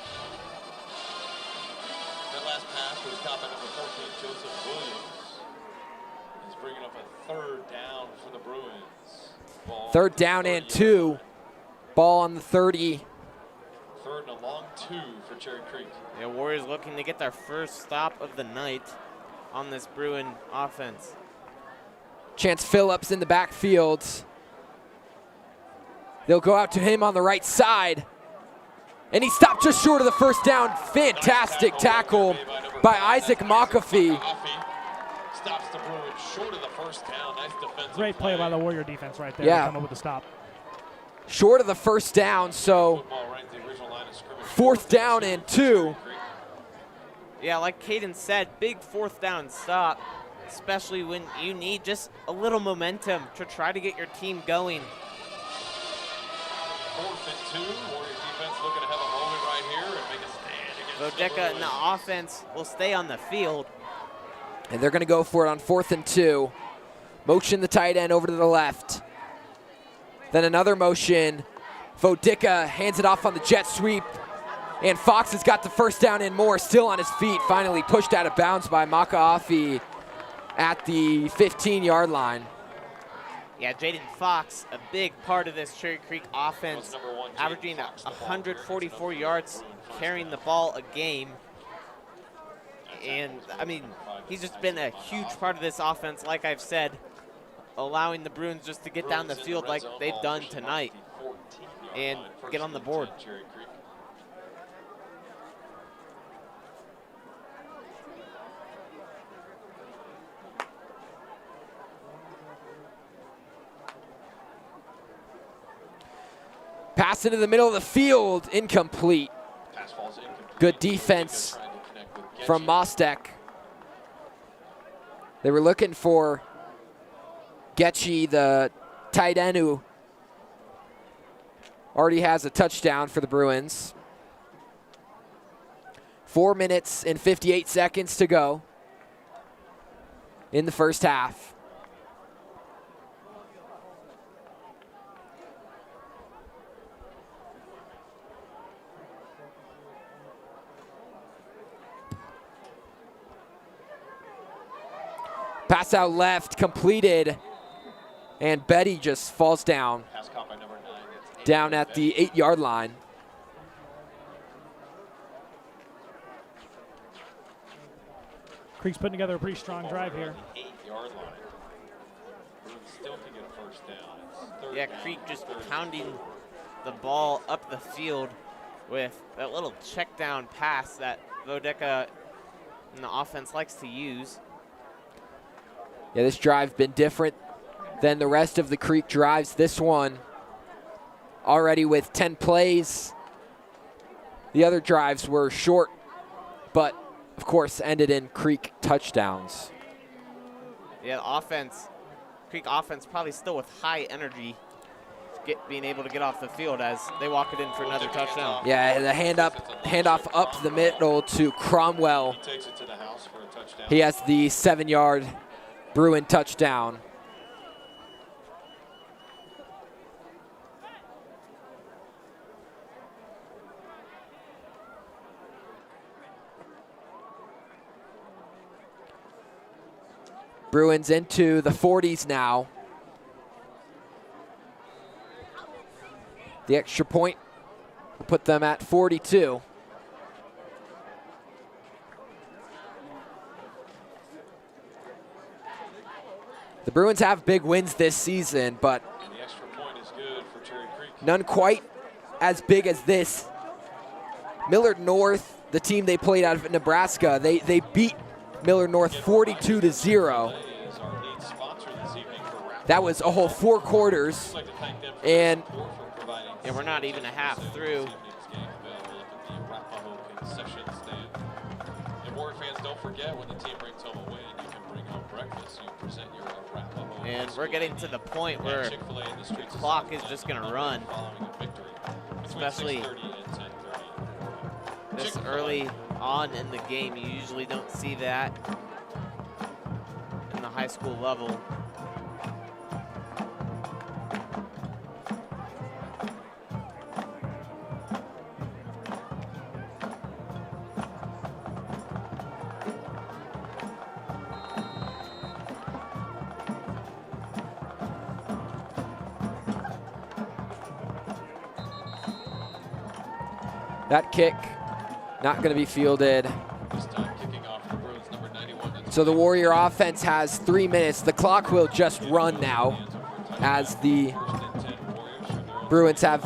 That last pass was caught by number 14, Joseph Williams. He's bringing up a 3rd down for the Bruins. Ball 3rd down and 2. Ball on the 30. 3rd and a long 2 for Cherry Creek. The Warriors looking to get their first stop of the night on this Bruin offense. Chance Phillips in the backfield. They'll go out to him on the right side. And he stopped just short of the first down. Fantastic tackle by Isaac McAfee. Stops the Bruins short of the first down. Nice defensive Great play by the Warrior defense right there. Yeah. To come up with the stop. Short of the first down, so Football right at the original line of scrimmage. 4th down and 2. Yeah, like Caden said, big 4th down stop, especially when you need just a little momentum to try to get your team going. 4th and 2. Warrior defense looking to have a moment right here and make a stand against Vodeka and the offense will stay on the field. And they're going to go for it on 4th and 2. Motion the tight end over to the left. Then another motion. Vodeka hands it off on the jet sweep. And Fox has got the first down and more, still on his feet, finally pushed out of bounds by McAfee at the 15-yard line. Yeah, Jaden Fox, a big part of this Cherry Creek offense, averaging 144 yards carrying the ball a game. And, I mean, he's just been a huge part of this offense, like I've said, allowing the Bruins just to get down the field like they've done tonight and get on the board. Pass into the middle of the field, incomplete. Good defense from Mostek. They were looking for Getchy, the tight end who already has a touchdown for the Bruins. 4 minutes and 58 seconds to go in the first half. Pass out left, completed, and Betty just falls down. Down at the 8-yard line. Creek's putting together a pretty strong drive here. 8-yard line. Bruins still can get a first down. It's 3rd Yeah, down, Creek just 3rd pounding the ball up the field with that little check down pass that Vodeka and the offense likes to use. Yeah, this drive been different than the rest of the Creek drives. This one already with 10 plays. The other drives were short, but of course ended in Creek touchdowns. Yeah, Creek offense probably still with high energy, being able to get off the field as they walk it in for another touchdown. Yeah, the handoff up the middle to Cromwell. He takes it to the house for a touchdown. He has the 7-yard Bruin touchdown. Bruins into the 40s now. The extra point will put them at 42. The Bruins have big wins this season, but And the extra point is good for Cherry Creek. none quite as big as this. Millard North, the team they played out of Nebraska, they beat Millard North 42-0. Is our lead sponsor this evening for Arapahoe. That was a whole 4 quarters. I'd like to thank them for And their support for providing Yeah, we're not even a half through. this evening's game available up at the Arapahoe concession stand. And Warrior fans, don't forget, when the team brings home a win, you can bring home breakfast. You present your Arapahoe. And we're getting to the point where Chick-fil-A in the streets of clock South is just Bend gonna run. following a victory between Especially 6:30 and 10:30. this Chick-fil-A. early on in the game. You usually don't see that in the high school level. that kick not going to be fielded. This time kicking off for Bruins, number 91. So the Warrior offense has 3 minutes. The clock will just run now as the Bruins have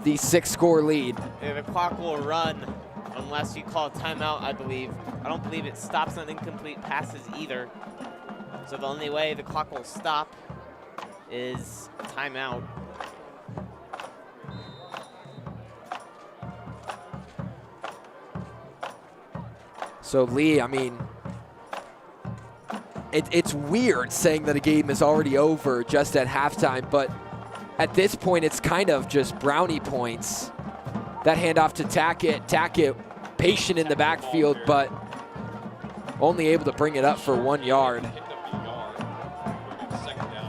the 6-score lead. the clock will run unless you call a timeout, I believe. I don't believe it stops on incomplete passes either. So the only way the clock will stop is timeout. So Lee, I mean, it's weird saying that a game is already over just at halftime, but at this point it's kind of just brownie points. That handoff to Tackett, patient in the backfield, but only able to bring it up for 1 yard.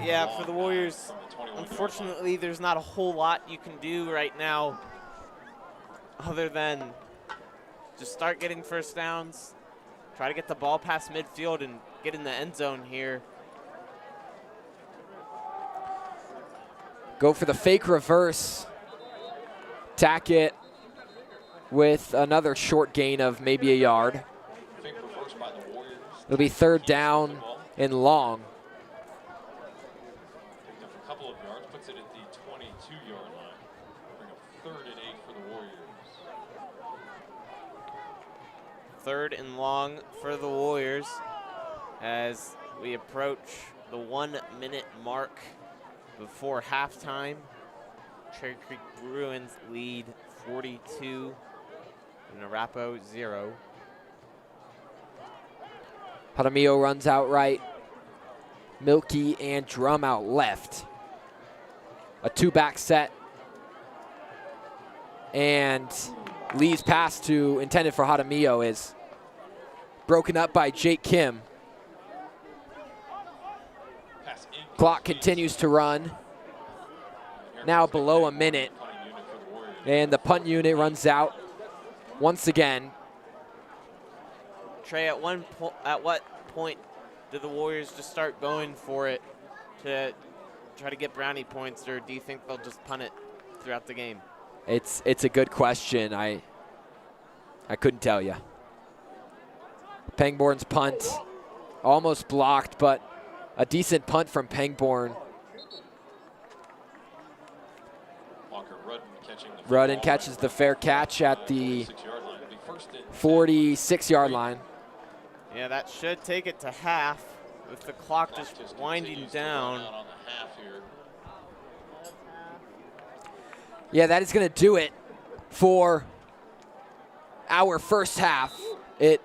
Yeah, for the Warriors, unfortunately, there's not a whole lot you can do right now other than just start getting first downs, try to get the ball past midfield and get in the end zone here. Go for the fake reverse. Tackett with another short gain of maybe a yard. It'll be 3rd down and long. Picked up a couple of yards, puts it at the 22-yard line. Bring up 3rd and 8 for the Warriors. 3rd and long for the Warriors as we approach the 1-minute mark before halftime. Cherry Creek Bruins lead 42 and Arapahoe 0. Jaramillo runs out right. Milky and Drum out left. A 2-back set. And Lee's pass intended for Jaramillo is broken up by Jake Kim. Clock continues to run. Now below a minute. And the punt unit runs out once again. Trey, at what point do the Warriors just start going for it to try to get brownie points, or do you think they'll just punt it throughout the game? It's a good question. I couldn't tell you. Pangborn's punt almost blocked, but a decent punt from Pangborn. Rudden catches the fair catch at the 46-yard line. Yeah, that should take it to half with the clock just winding down. Yeah, that is going to do it for our first half. It,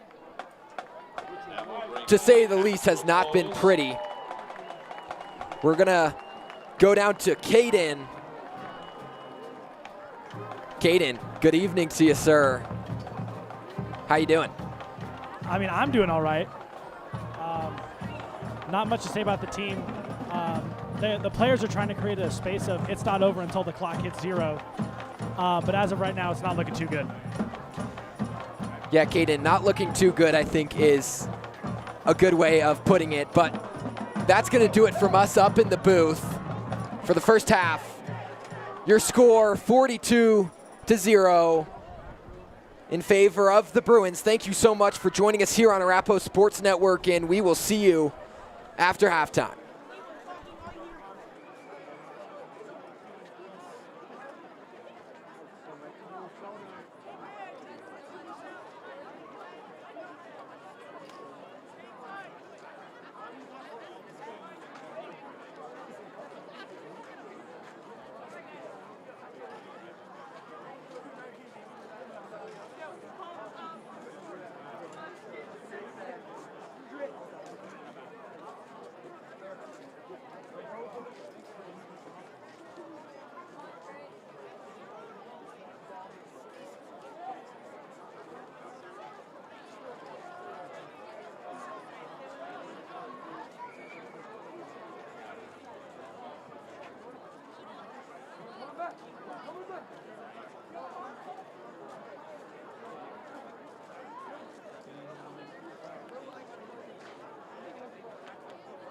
to say the least, has not been pretty. We're going to go down to Caden. Caden, good evening to you, sir. How you doing? I mean, I'm doing all right. Not much to say about the team. The players are trying to create a space of it's not over until the clock hits 0. But as of right now, it's not looking too good. Yeah, Caden, not looking too good, I think, is a good way of putting it. But that's going to do it from us up in the booth for the first half. Your score, 42-0 in favor of the Bruins. Thank you so much for joining us here on Arapahoe Sports Network, and we will see you after halftime.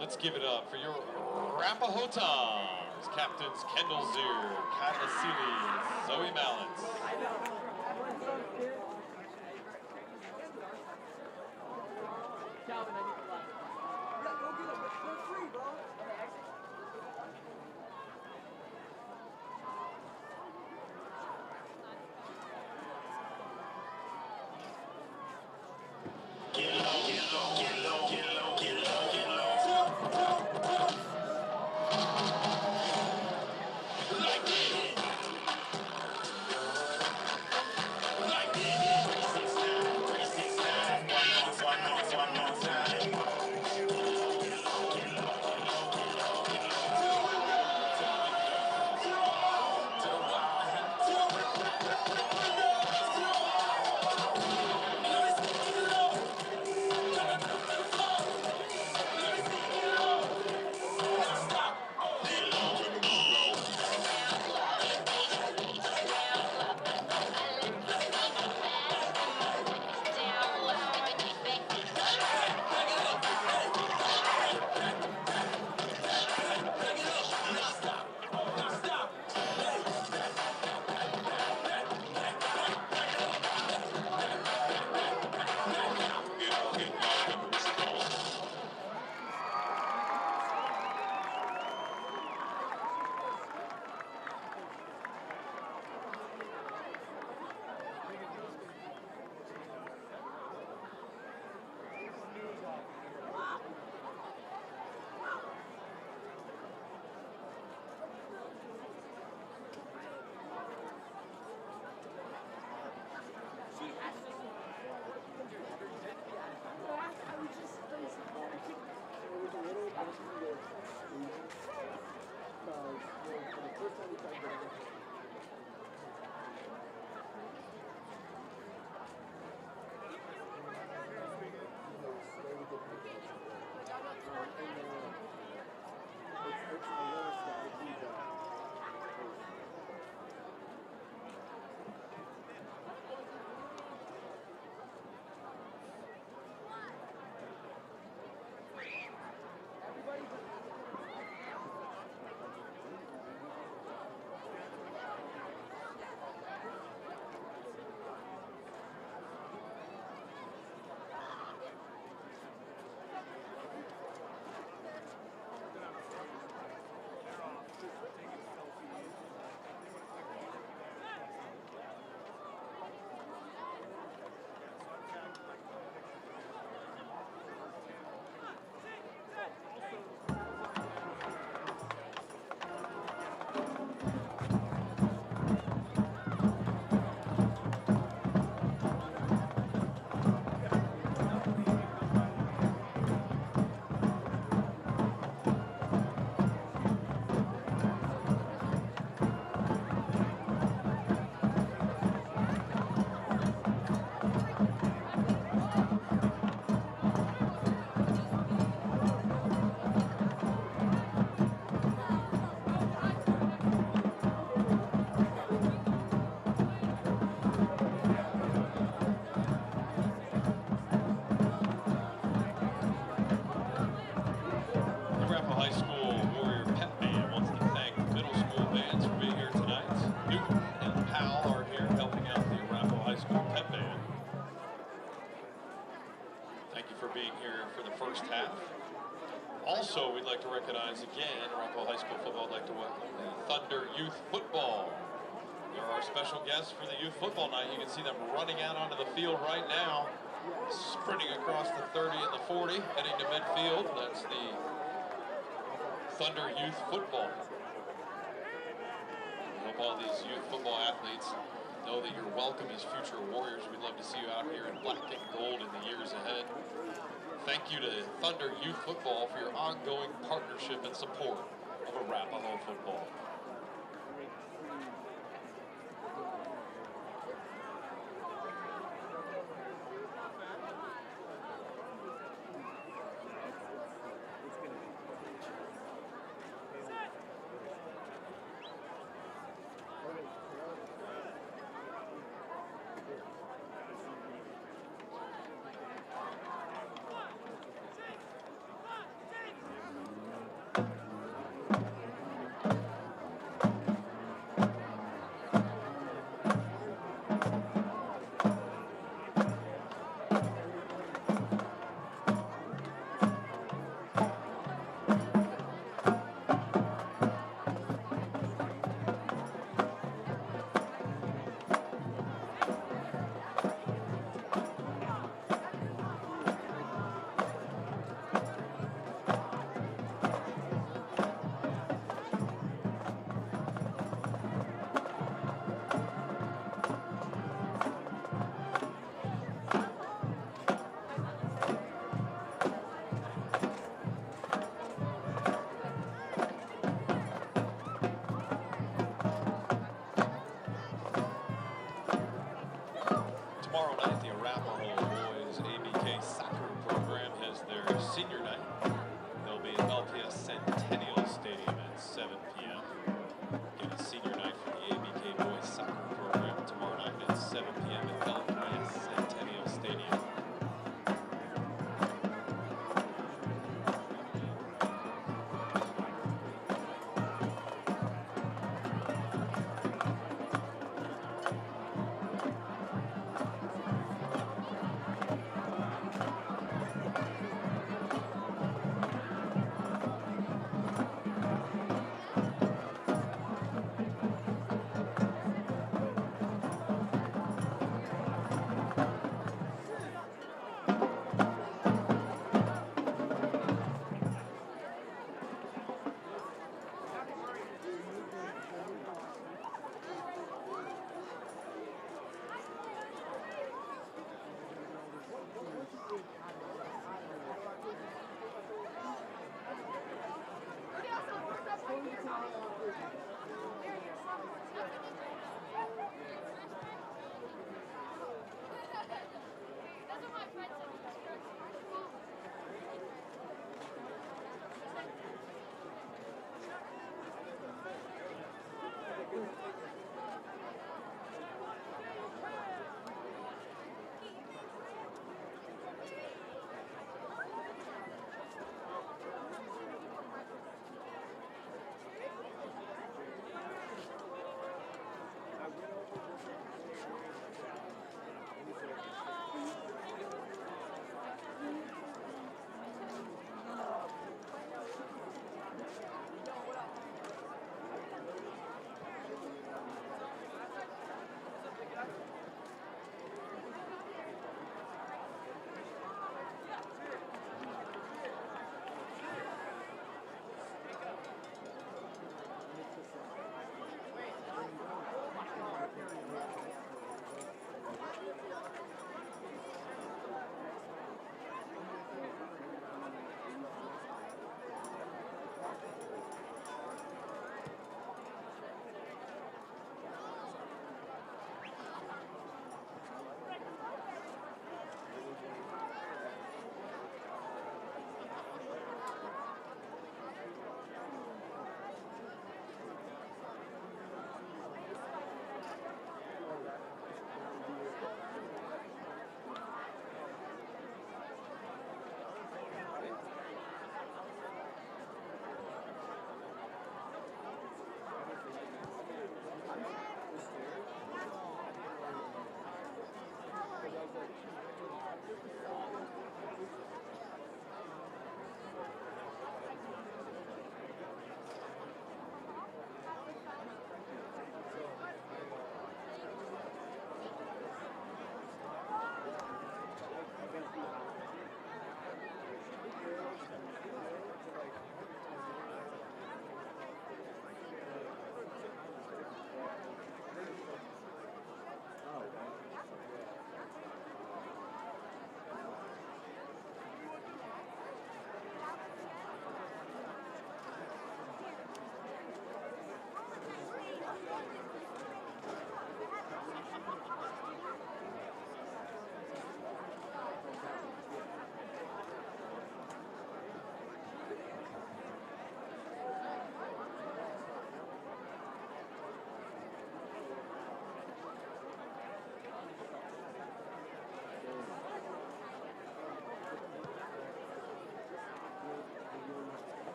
Let's give it up for your Arapahoe Toms, Captains Kendall Zier, Kyla Seeley, Zoe Mallett. Thank you for being here for the first half. Also, we'd like to recognize again, Arapahoe High School football would like to welcome the Thunder Youth Football. They're our special guests for the youth football night. You can see them running out onto the field right now, sprinting across the 30 and the 40, heading to midfield. That's the Thunder Youth Football. I hope all these youth football athletes know that you're welcome as future Warriors. We'd love to see you out here in black and gold in the years ahead. Thank you to Thunder Youth Football for your ongoing partnership and support of Arapahoe football.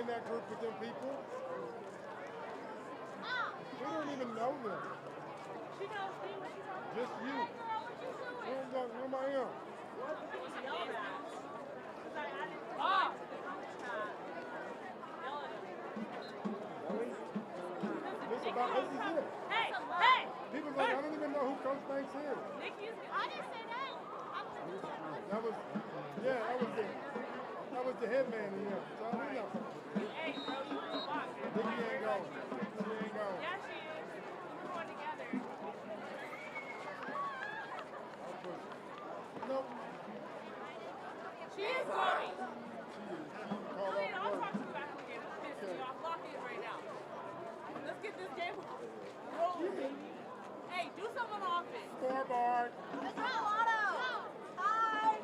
in that group with them people. We don't even know them. She knows me when she's on. Just you. Hey, girl, what you doing? Where am I at? It was yelled at. Cause I didn't yell at him. This is it. Hey, hey! People like, I don't even know who Coach Banks is. Nikki's. I didn't say that. That was the head man in there. So I don't know. Hey, bro, you want to walk? Nikki ain't gone. She ain't gone. Yeah, she is. We're going together. Nope. She is going. Call Julian, off I'll work. talk to you back again. It's pissing me off. Lock in right now. Let's get this game rolling, baby. Hey, do something on offense. Scoreboard. Let's go, Otto. Hi.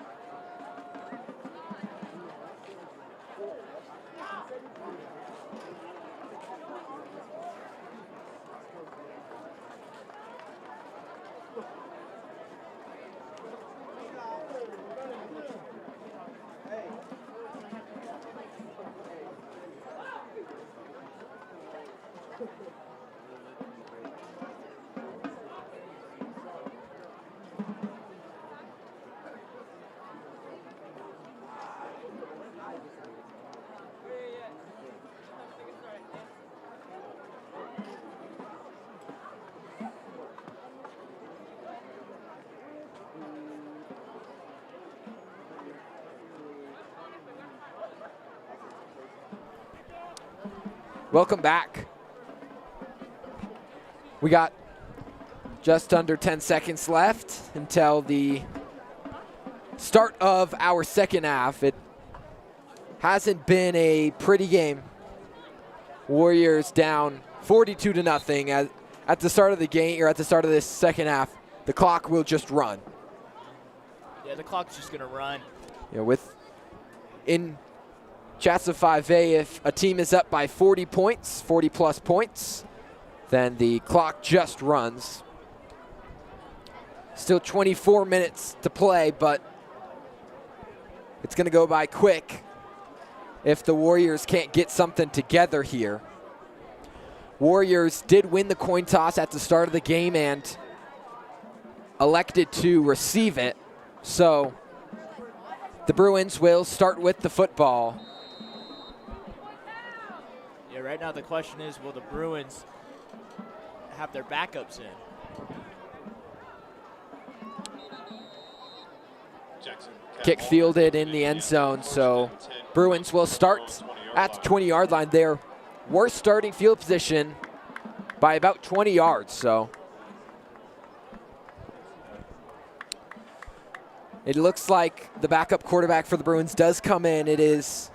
Welcome back. We got just under 10 seconds left until the start of our second half. It hasn't been a pretty game. Warriors down 42-0 at the start of the game, or at the start of this second half. The clock will just run. Yeah, the clock's just going to run. You know, in Chats of 5A, if a team is up by 40 points, 40-plus points, then the clock just runs. Still 24 minutes to play, but it's going to go by quick if the Warriors can't get something together here. Warriors did win the coin toss at the start of the game and elected to receive it, so the Bruins will start with the football. Yeah, right now the question is, will the Bruins have their backups in? Kick fielded in the end zone, so Bruins will start at the 20-yard line. Their worst starting field position by about 20 yards, so it looks like the backup quarterback for the Bruins does come in. It is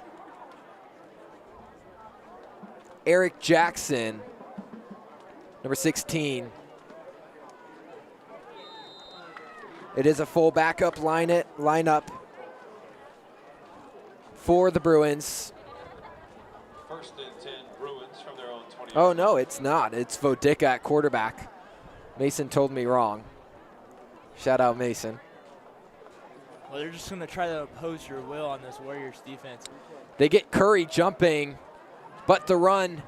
Eric Jackson, number 16. It is a full backup lineup for the Bruins. First and 10 Bruins from their own 20. Oh, no, it's not. It's Vodicka at quarterback. Mason told me wrong. Shout out, Mason. Well, they're just going to try to oppose your will on this Warriors defense. They get Curry jumping, but the run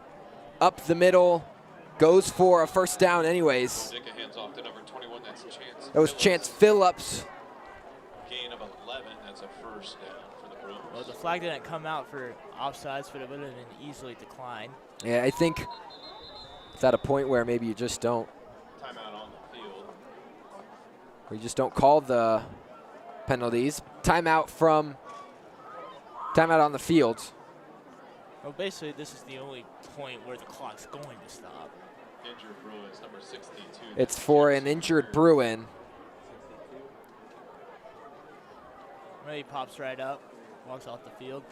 up the middle goes for a first down anyways. Vodicka hands off to number 21. That's Chance. That was Chance Phillips. Gain of 11. That's a first down for the Bruins. Well, the flag didn't come out for offsides, but it would have been easily declined. Yeah, I think it's at a point where maybe you just don't. Timeout on the field. Or you just don't call the penalties. Timeout on the field. Well, basically, this is the only point where the clock's going to stop. Injured Bruins, number 62. It's for an injured Bruin. He pops right up, walks off the field.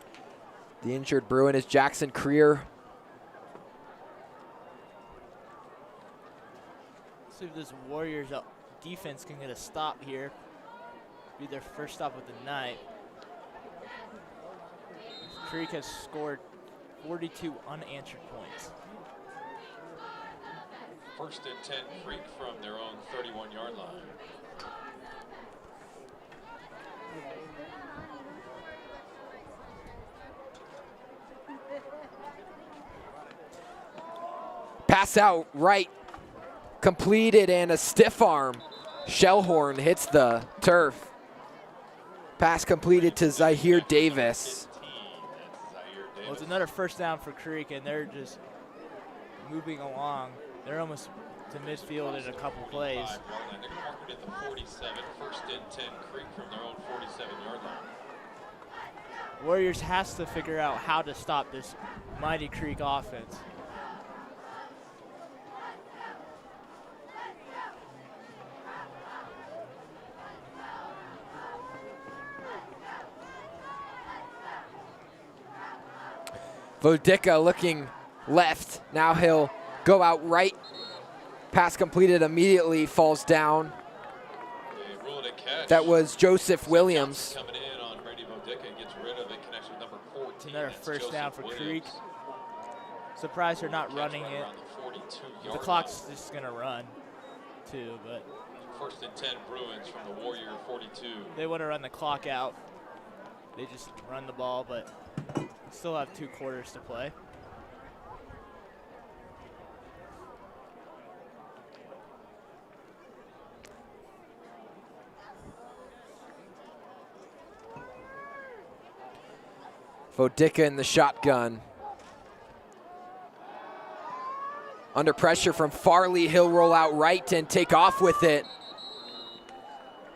The injured Bruin is Jackson Creer. Let's see if this Warriors defense can get a stop here. Be their first stop of the night. Creek has scored 42 unanswered points. First and 10 Creek from their own 31-yard line. pass out right, completed, and a stiff arm. Shellhorn hits the turf. Pass completed to Zahir Davis. Well, it's another first down for Creek, and they're just moving along. They're almost to midfield in a couple plays. They're going to mark it at the 47, first and 10 Creek from their own 47-yard line. Warriors has to figure out how to stop this mighty Creek offense. Vodica looking left. Now he'll go out right. Pass completed immediately, falls down. They ruled a catch. That was Joseph Williams. Coming in on Brady Vodica, gets rid of it, connects with number 14. It's another That's first Joseph down for Williams. Creek. Surprised they're not Catch running right it. around the 42-yard The clock's just going to run, too, but line. First and 10 Bruins from the Warrior 42. they want to run the clock out. They just run the ball, but still have 2 quarters to play. Vodica in the shotgun. Under pressure from Farley, he'll roll out right and take off with it.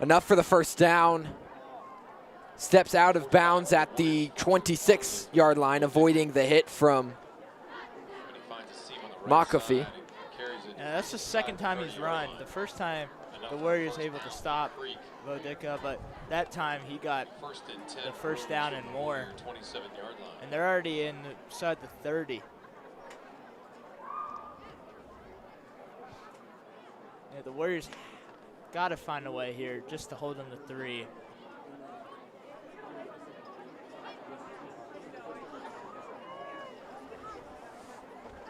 Enough for the first down. Steps out of bounds at the 26-yard line, avoiding the hit from McAfee. Yeah, that's the second time he's run. The first time the Warriors able to stop Vodica, but that time he got the first down and more. 27-yard line. And they're already inside the 30. Yeah, the Warriors got to find a way here just to hold them to 3.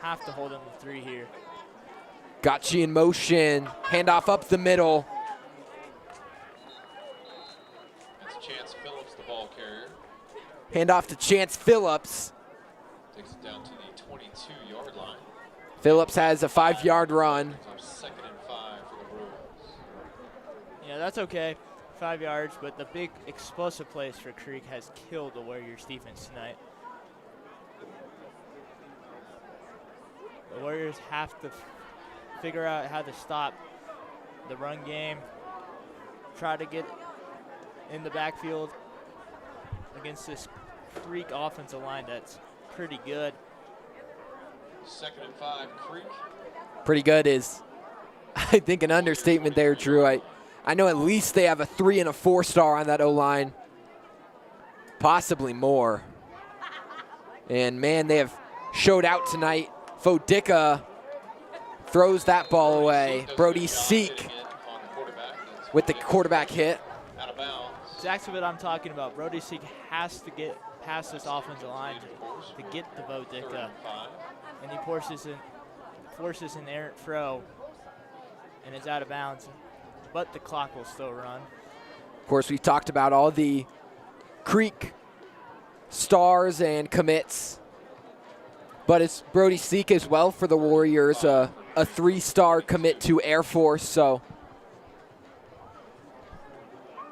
Have to hold them to 3 here. Gotchi in motion. Handoff up the middle. That's Chance Phillips, the ball carrier. Handoff to Chance Phillips. Takes it down to the 22-yard line. Phillips has a 5-yard run. So second and 5 for the Bruins. Yeah, that's okay. 5 yards, but the big explosive plays for Creek has killed the Warriors defense tonight. The Warriors have to figure out how to stop the run game, try to get in the backfield against this Creek offensive line that's pretty good. Second and 5, Creek. Pretty good is, I think, an understatement there, Drew. I know at least they have a 3 and a 4-star on that O-line, possibly more. And, man, they have showed out tonight. Vodica throws that ball away. Brody Seek with the quarterback hit. Out of bounds. Exactly what I'm talking about. Brody Seek has to get past this offensive line to get to Vodica. And he forces an errant throw, and it's out of bounds. But the clock will still run. Of course, we've talked about all the Creek stars and commits. But it's Brody Seek as well for the Warriors, a 3-star commit to Air Force, so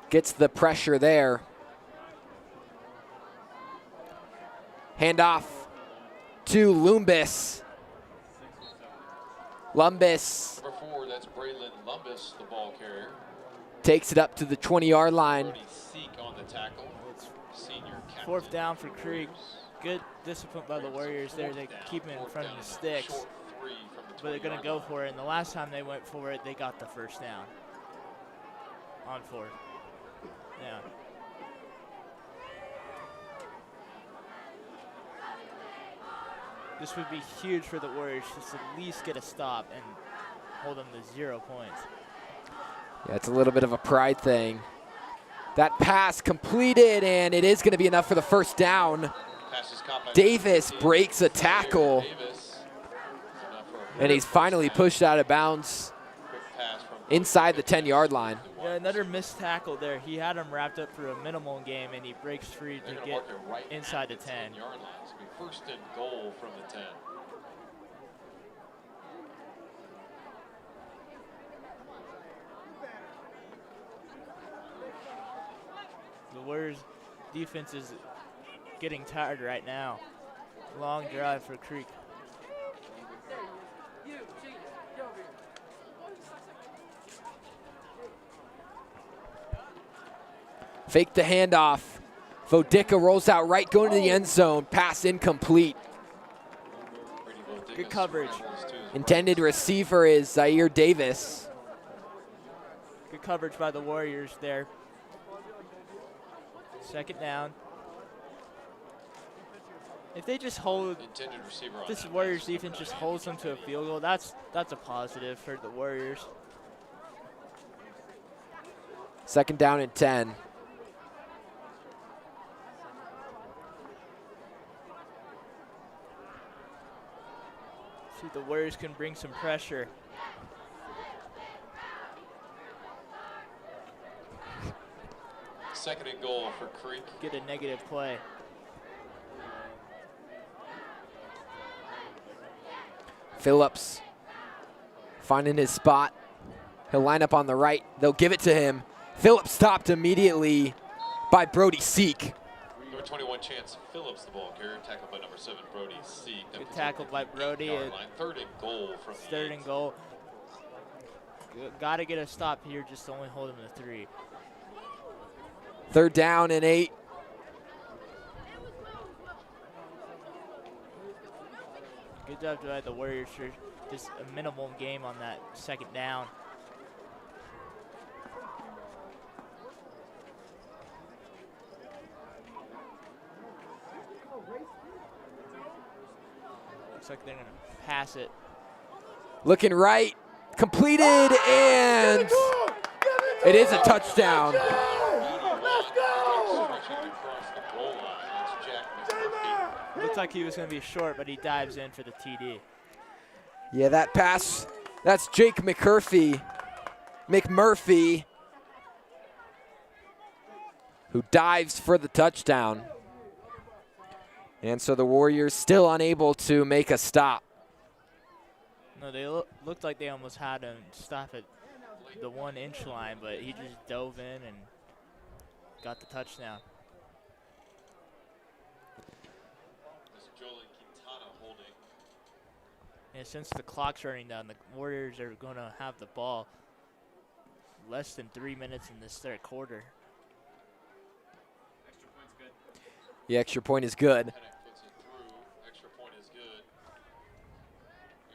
gets the pressure there. Handoff to Lumbus. Lumbus Number 4, that's Braylon Lumbus, the ball carrier. takes it up to the 20-yard line. Brody Seek on the tackle. Senior captain. 4th down for Creek. Good discipline by the Warriors there. They keep him in front of the sticks, Short 3 from the but they're going to 20-yard go line. for it. And the last time they went for it, they got the first down on 4th. Yeah. This would be huge for the Warriors just at least get a stop and hold them to 0 points. Yeah, it's a little bit of a pride thing. That pass completed, and it is going to be enough for the first down. Passes caught by Davis breaks a tackle, Davis. Enough for a and he's finally pushed out of bounds quick pass from inside the 10-yard line. Yeah, another missed tackle there. He had him wrapped up for a minimal game, and he breaks free They're to gonna get mark it right inside the at 10. 10-yard line. It's going to be first and goal from the 10. defense is getting tired right now. Long drive for Creek. Fake the handoff. Vodica rolls out right, going to the end zone. Pass incomplete. Good coverage. Intended receiver is Zaire Davis. Good coverage by the Warriors there. Second down. If they just hold, this Warriors defense just holds them to a field goal, that's a positive for the Warriors. Second down and 10. See if the Warriors can bring some pressure. Second and goal for Creek. Get a negative play. Phillips finding his spot. He'll line up on the right. They'll give it to him. Phillips stopped immediately by Brody Seek. Number 21 Chance Phillips, the ball carrier, tackled by number 7 Brody Seek. Good tackle by Brody. Third and goal from the third and goal. Got to get a stop here, just only hold him to 3. Third down and 8. Good job by the Warriors for just a minimal game on that second down. Looks like they're going to pass it. Looking right, completed, and it is a touchdown. Looked like he was going to be short, but he dives in for the TD. Yeah, that pass, that's Jake McMurphy, who dives for the touchdown. And so the Warriors still unable to make a stop. No, they looked like they almost had him stop at the 1-inch line, but he just dove in and got the touchdown. And since the clock's running down, the Warriors are going to have the ball less than 3 minutes in this third quarter. The extra point is good. Extra point is good.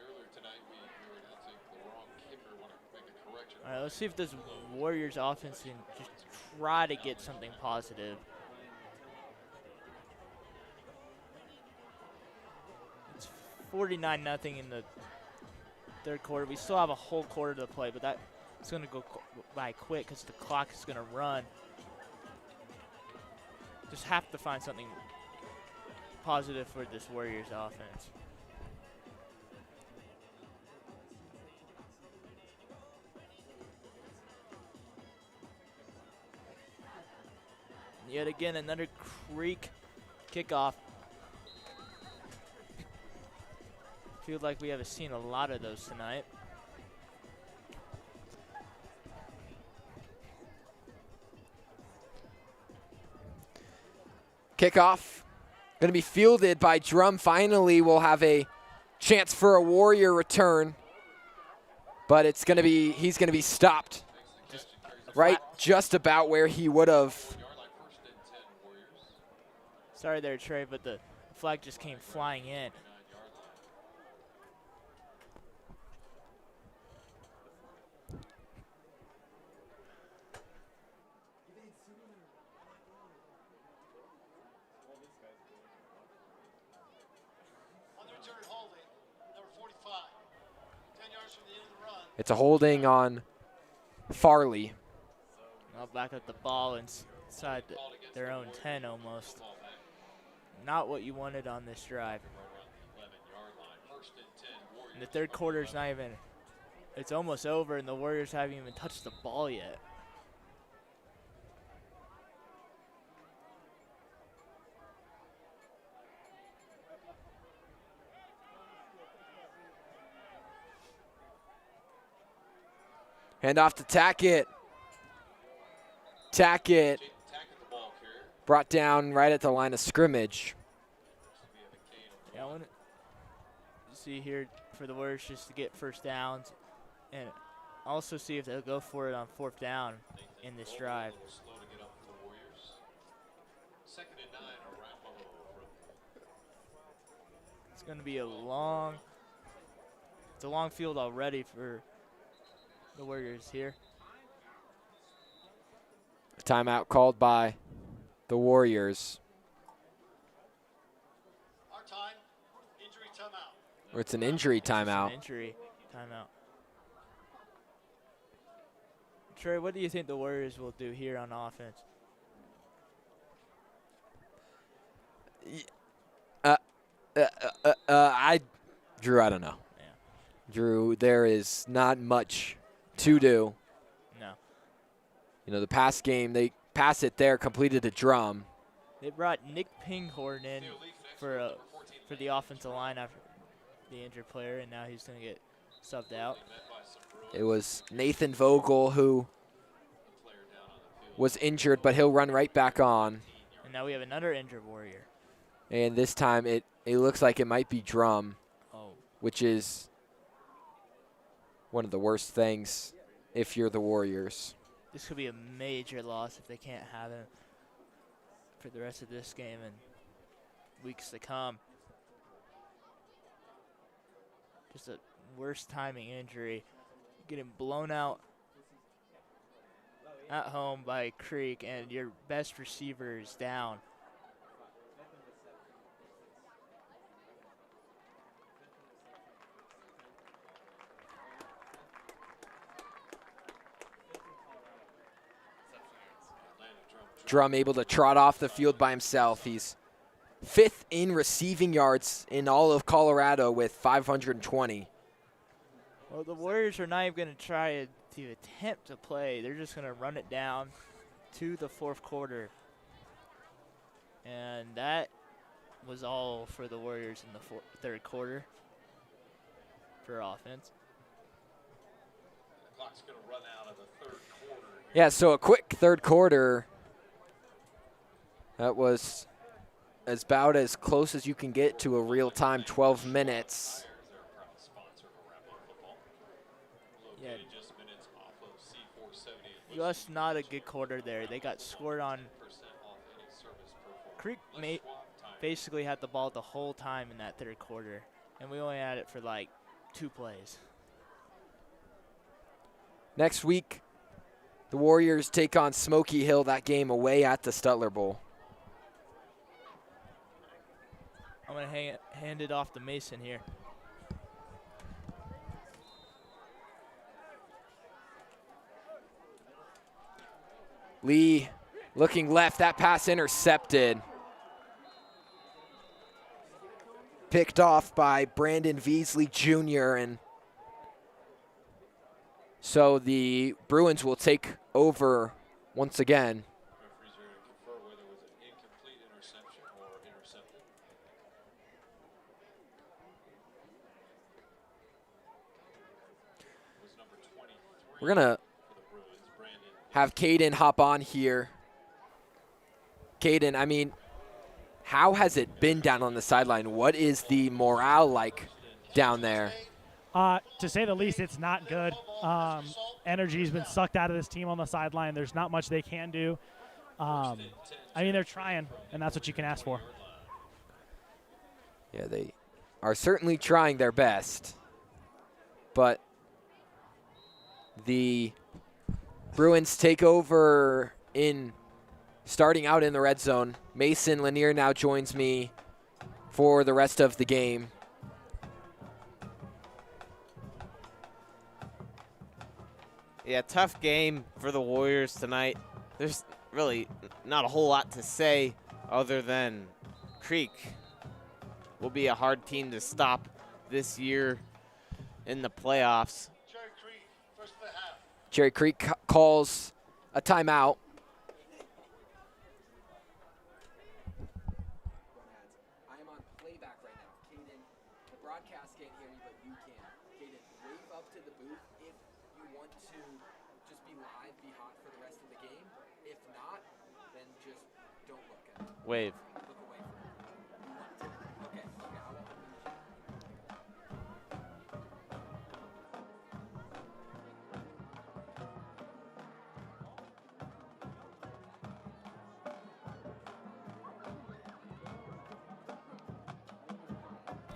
Earlier tonight, we were announcing the wrong kicker. Want to make a correction. All right, let's see if this Warriors offense can just try to get something positive. It's 49-0 in the third quarter. We still have a whole quarter to play, but it's going to go by quick because the clock is going to run. Just have to find something positive for this Warriors offense. Yet again, another Creek kickoff. Feels like we haven't seen a lot of those tonight. Kickoff going to be fielded by Drum. Finally, we'll have a chance for a Warrior return, but he's going to be stopped just about where he would have. Sorry there, Trey, but the flag just came flying in. It's a holding on Farley. Now back at the ball inside their own 10 almost. Not what you wanted on this drive. And the third quarter is not even, it's almost over and the Warriors haven't even touched the ball yet. Hand off to Tackett. Tackett brought down right at the line of scrimmage. Yeah, I want to see here for the Warriors just to get first downs and also see if they'll go for it on 4th down in this drive. Slow to get up for the Warriors. 2nd and 9, Arapahoe. It's going to be a long field already for the Warriors here. Timeout called by the Warriors. Our time, injury timeout. Or it's an injury timeout. An injury timeout. Trey, what do you think the Warriors will do here on offense? Drew, I don't know. Yeah. Drew, there is not much to do. No. You know, the pass game, they pass it there, completed a drum. They brought Nick Pinghorn in for the offensive line after the injured player, and now he's going to get subbed out. It was Nathan Vogel who was injured, but he'll run right back on. And now we have another injured Warrior. And this time it looks like it might be drum, which is one of the worst things if you're the Warriors. This could be a major loss if they can't have him for the rest of this game and weeks to come. Just a worst timing injury. Getting blown out at home by Creek, and your best receiver is down. Drum able to trot off the field by himself. He's 5th in receiving yards in all of Colorado with 520. Well, the Warriors are not even going to try to attempt to play. They're just going to run it down to the 4th quarter. And that was all for the Warriors in the 3rd quarter for offense. The clock's going to run out of the 3rd quarter. Yeah, so a quick 3rd quarter. That was about as close as you can get to a real-time 12 minutes. Yeah. Just not a good quarter there. They got scored on. Creek basically had the ball the whole time in that 3rd quarter, and we only had it for like 2 plays. Next week, the Warriors take on Smoky Hill, that game away at the Stutler Bowl. I'm going to hand it off to Mason here. Lee looking left, that pass intercepted. Picked off by Brandon Veasley Jr. And so the Bruins will take over once again. Referees are going to confer whether it was an incomplete interception or intercepted. It was number 23. We're going to have Caden hop on here. Caden, I mean, how has it been down on the sideline? What is the morale like down there? To say the least, it's not good. Energy's been sucked out of this team on the sideline. There's not much they can do. I mean, they're trying, and that's what you can ask for. Yeah, they are certainly trying their best. But the Bruins take over in starting out in the red zone. Mason Lanier now joins me for the rest of the game. Yeah, tough game for the Warriors tonight. There's really not a whole lot to say other than Creek will be a hard team to stop this year in the playoffs. Cherry Creek, first of the half. Cherry Creek calls a timeout. I am on playback right now. Caden, the broadcast can't hear me, but you can. Caden, wave up to the booth if you want to just be live, be hot for the rest of the game. If not, then just Wave.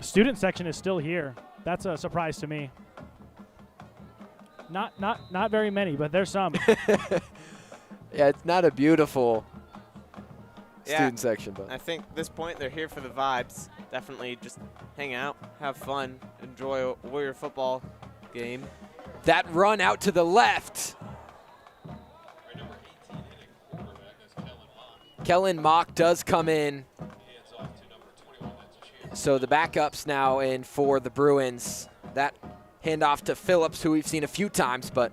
Student section is still here. That's a surprise to me. Not very many, but there's some. Yeah, it's not a beautiful student Yeah, section, but I think at this point they're here for the vibes. Definitely just hang out, have fun, enjoy a Warrior football game. that run out to the left. Right, number 18 hitting quarterback, that's Kellen Mock. Kellen Mock does come in. Hands off to number 21, that's Cherry. So the backups now in for the Bruins. That handoff to Phillips, who we've seen a few times, but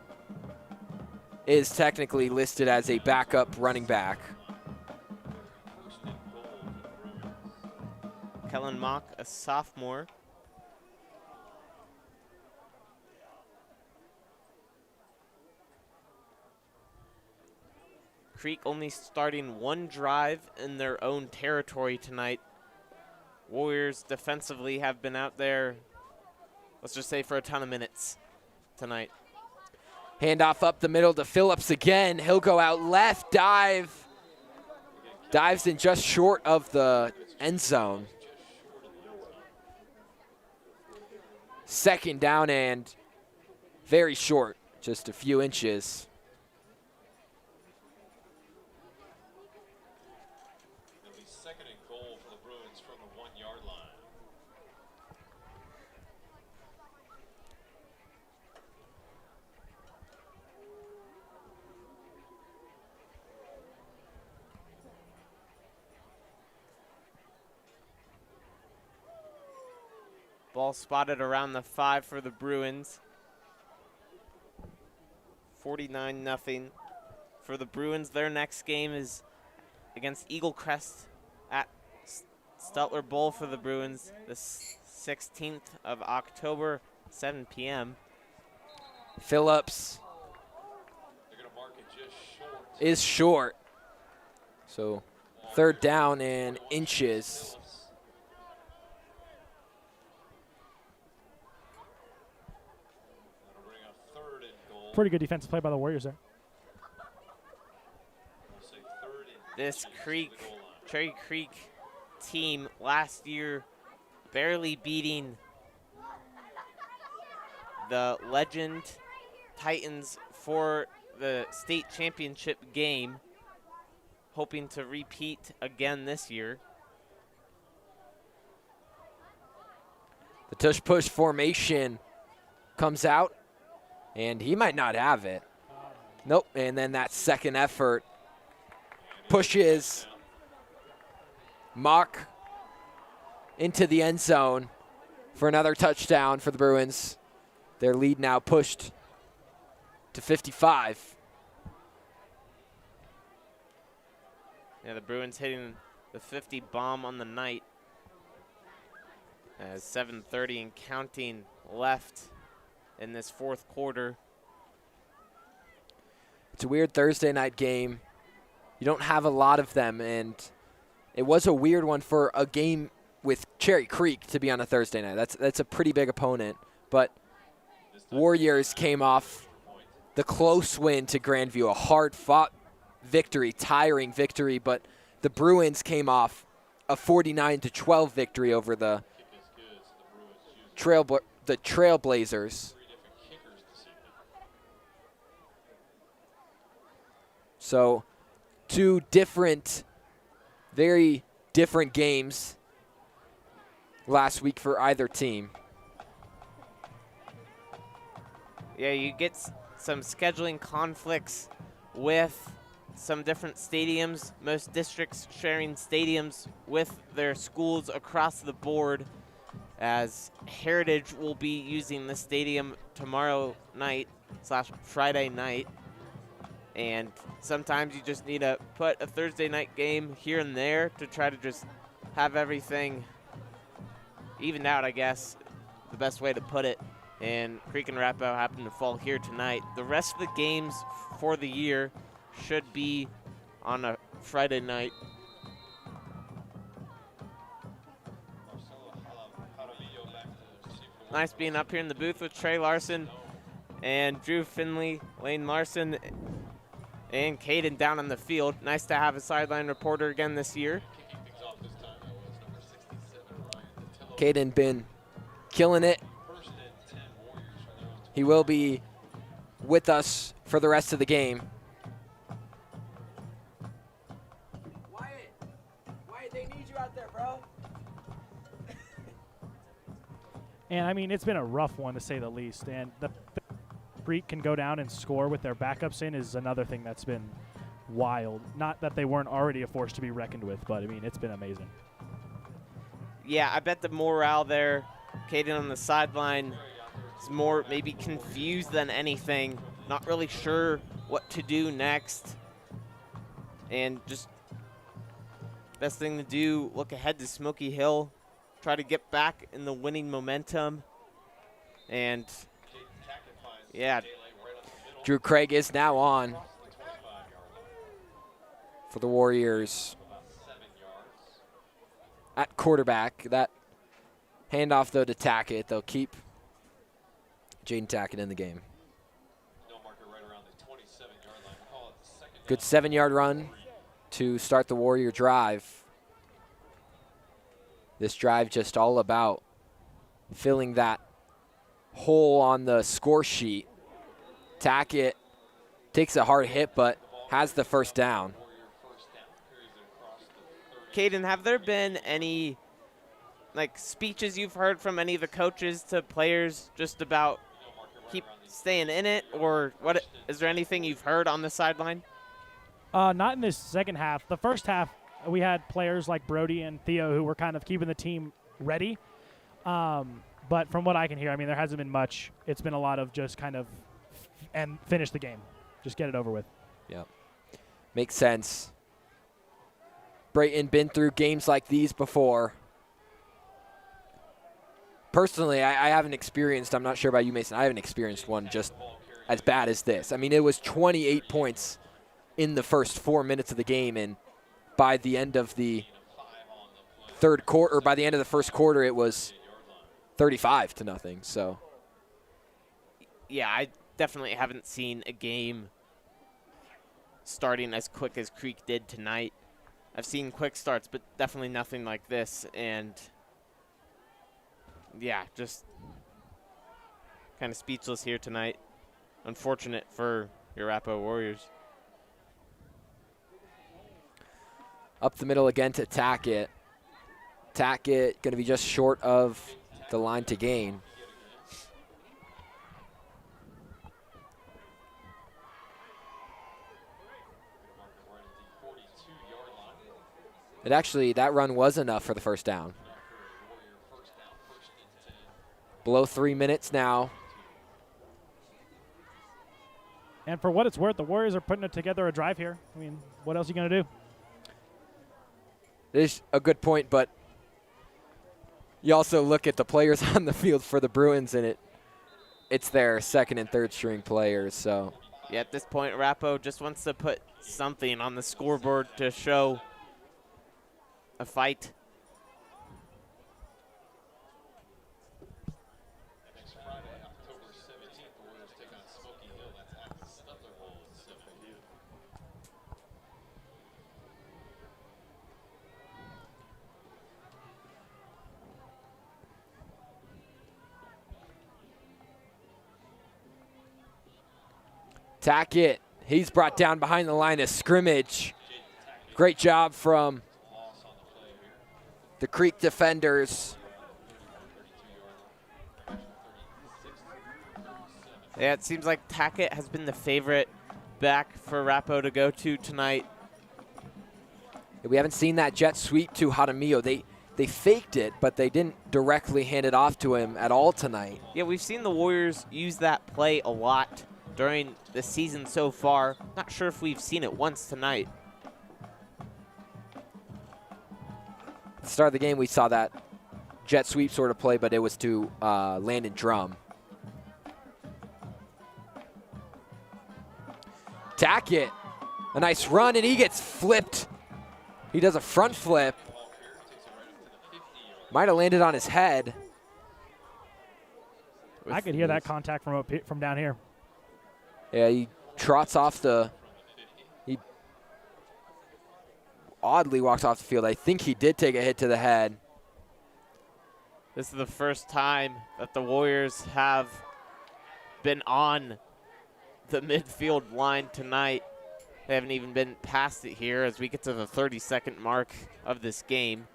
is technically listed as a backup running back. First and goal for the Bruins. Kellen Mock, a sophomore. Creek only starting one drive in their own territory tonight. Warriors defensively have been out there, let's just say, for a ton of minutes tonight. Handoff up the middle to Phillips again. He'll go out left, dive. Dives in just short of the end zone. Second down and very short, just a few inches. It'll be second and goal for the Bruins from the 1-yard line. Ball spotted around the 5 for the Bruins. 49-0 for the Bruins. Their next game is against Eagle Crest at Stutler Bowl for the Bruins, the 16th of October, 7 p.m. Phillips They're going to mark it just short. is short. So third down and inches. That'll bring up third and goal. Pretty good defensive play by the Warriors there. We'll say third and This inches Creek, to the goal line. Cherry Creek team last year barely beating the Legend Titans for the state championship game, hoping to repeat again this year. The tush-push formation comes out, and he might not have it. Nope, and then that second effort pushes Mock into the end zone for another touchdown for the Bruins. Their lead now pushed to 55. Yeah, the Bruins hitting the 50 bomb on the night. As 7:30 and counting left in this fourth quarter. It's a weird Thursday night game. You don't have a lot of them, and it was a weird one for a game with Cherry Creek to be on a Thursday night. That's a pretty big opponent, but Warriors came off the close win to Grandview, a hard-fought victory, tiring victory, but the Bruins came off a 49-12 victory over the Trailblazers. So, two different, very different games last week for either team. Yeah, you get some scheduling conflicts with some different stadiums, most districts sharing stadiums with their schools across the board, as Heritage will be using the stadium tomorrow night / Friday night. And sometimes you just need to put a Thursday night game here and there to try to just have everything evened out, I guess, the best way to put it. And Creek and Arapahoe happen to fall here tonight. The rest of the games for the year should be on a Friday night nice being up here in the booth with Trey Larson and Drew Finley, Lane Larson, and Caden down on the field. Nice to have a sideline reporter again this year. Caden been killing it. He will be with us for the rest of the game. Wyatt, they need you out there, bro. And I mean, it's been a rough one to say the least. And the Creek can go down and score with their backups in is another thing that's been wild. Not that they weren't already a force to be reckoned with, but I mean, it's been amazing. Yeah, I bet the morale there, Caden on the sideline, is more maybe confused than anything. Not really sure what to do next. And just best thing to do, look ahead to Smoky Hill, try to get back in the winning momentum. And yeah. Drew Craig is now on for the Warriors at quarterback. That handoff, though, to Tackett. They'll keep Jaden Tackett in the game. Good 7-yard run to start the Warrior drive. This drive just all about filling that hole on the score sheet. Tackett takes a hard hit, but has the first down. Caden, have there been any speeches you've heard from any of the coaches to players just about keep staying in it, or what? Is there anything you've heard on the sideline? Not in this second half. The first half, we had players like Brody and Theo who were kind of keeping the team ready. But from what I can hear, I mean, there hasn't been much. It's been a lot of just kind of and finish the game. Just get it over with. Yep. Makes sense. Brayton been through games like these before. Personally, I haven't experienced, I'm not sure about you, Mason, I haven't experienced one just as bad as this. I mean, it was 28 points in the first 4 minutes of the game, and by the end of the third quarter, or by the end of the first quarter, it was 35-0. So, yeah, I definitely haven't seen a game starting as quick as Creek did tonight. I've seen quick starts, but definitely nothing like this. And yeah, just kind of speechless here tonight. Unfortunate for your Arapahoe Warriors. Up the middle again to Tackett. Tackett going to be just short of the line to gain. And actually, that run was enough for the first down. Below 3 minutes now. And for what it's worth, the Warriors are putting together a drive here. I mean, what else are you going to do? There's a good point, but you also look at the players on the field for the Bruins, and it's their second and third string players. So yeah, at this point, Arapahoe just wants to put something on the scoreboard to show a fight. Next Friday, October 17th, the Warriors take on Smoky Hill. That's at the Stutler Bowl in Symphony. Tackett, he's brought down behind the line of scrimmage. Great job from the Creek defenders. Yeah, it seems like Tackett has been the favorite back for Arapahoe to go to tonight. We haven't seen that jet sweep to Jaramillo. They faked it, but they didn't directly hand it off to him at all tonight. Yeah, we've seen the Warriors use that play a lot during the season so far. Not sure if we've seen it once tonight. At the start of the game, we saw that jet sweep sort of play, but it was to Landon Drum. Tackett, a nice run, and he gets flipped. He does a front flip. Might have landed on his head. I could hear that contact from down here. Yeah, he trots off he oddly walks off the field. I think he did take a hit to the head. This is the first time that the Warriors have been on the midfield line tonight. They haven't even been past it here as we get to the 30-second mark of this game.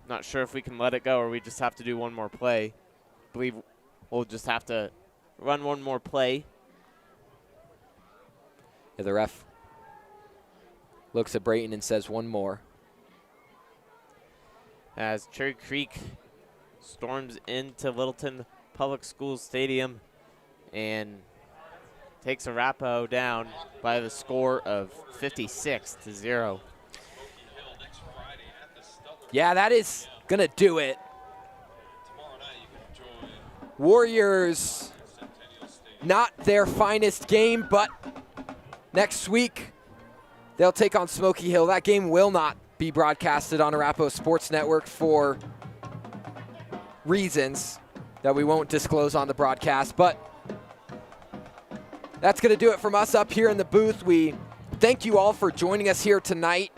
Not sure if we can let it go or we just have to do one more play. I believe we'll just have to run one more play. Yeah, the ref looks at Brayton and says one more. As Cherry Creek storms into Littleton Public Schools Stadium and takes Arapahoe down by the score of 56-0. Yeah, that is going to do it. Warriors, not their finest game, but next week they'll take on Smoky Hill. That game will not be broadcasted on Arapahoe Sports Network for reasons that we won't disclose on the broadcast, but that's going to do it from us up here in the booth. We thank you all for joining us here tonight.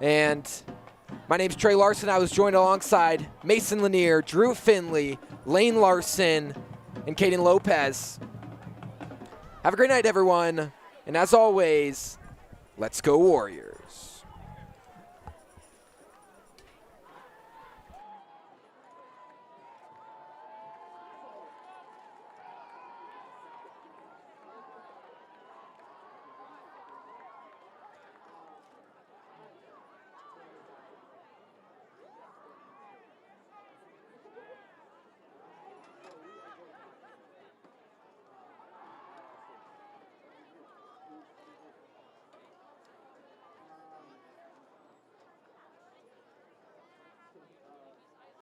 And my name's Trey Larson. I was joined alongside Mason Lanier, Drew Finley, Lane Larson, and Caden Lopez. Have a great night, everyone. And as always, let's go Warriors.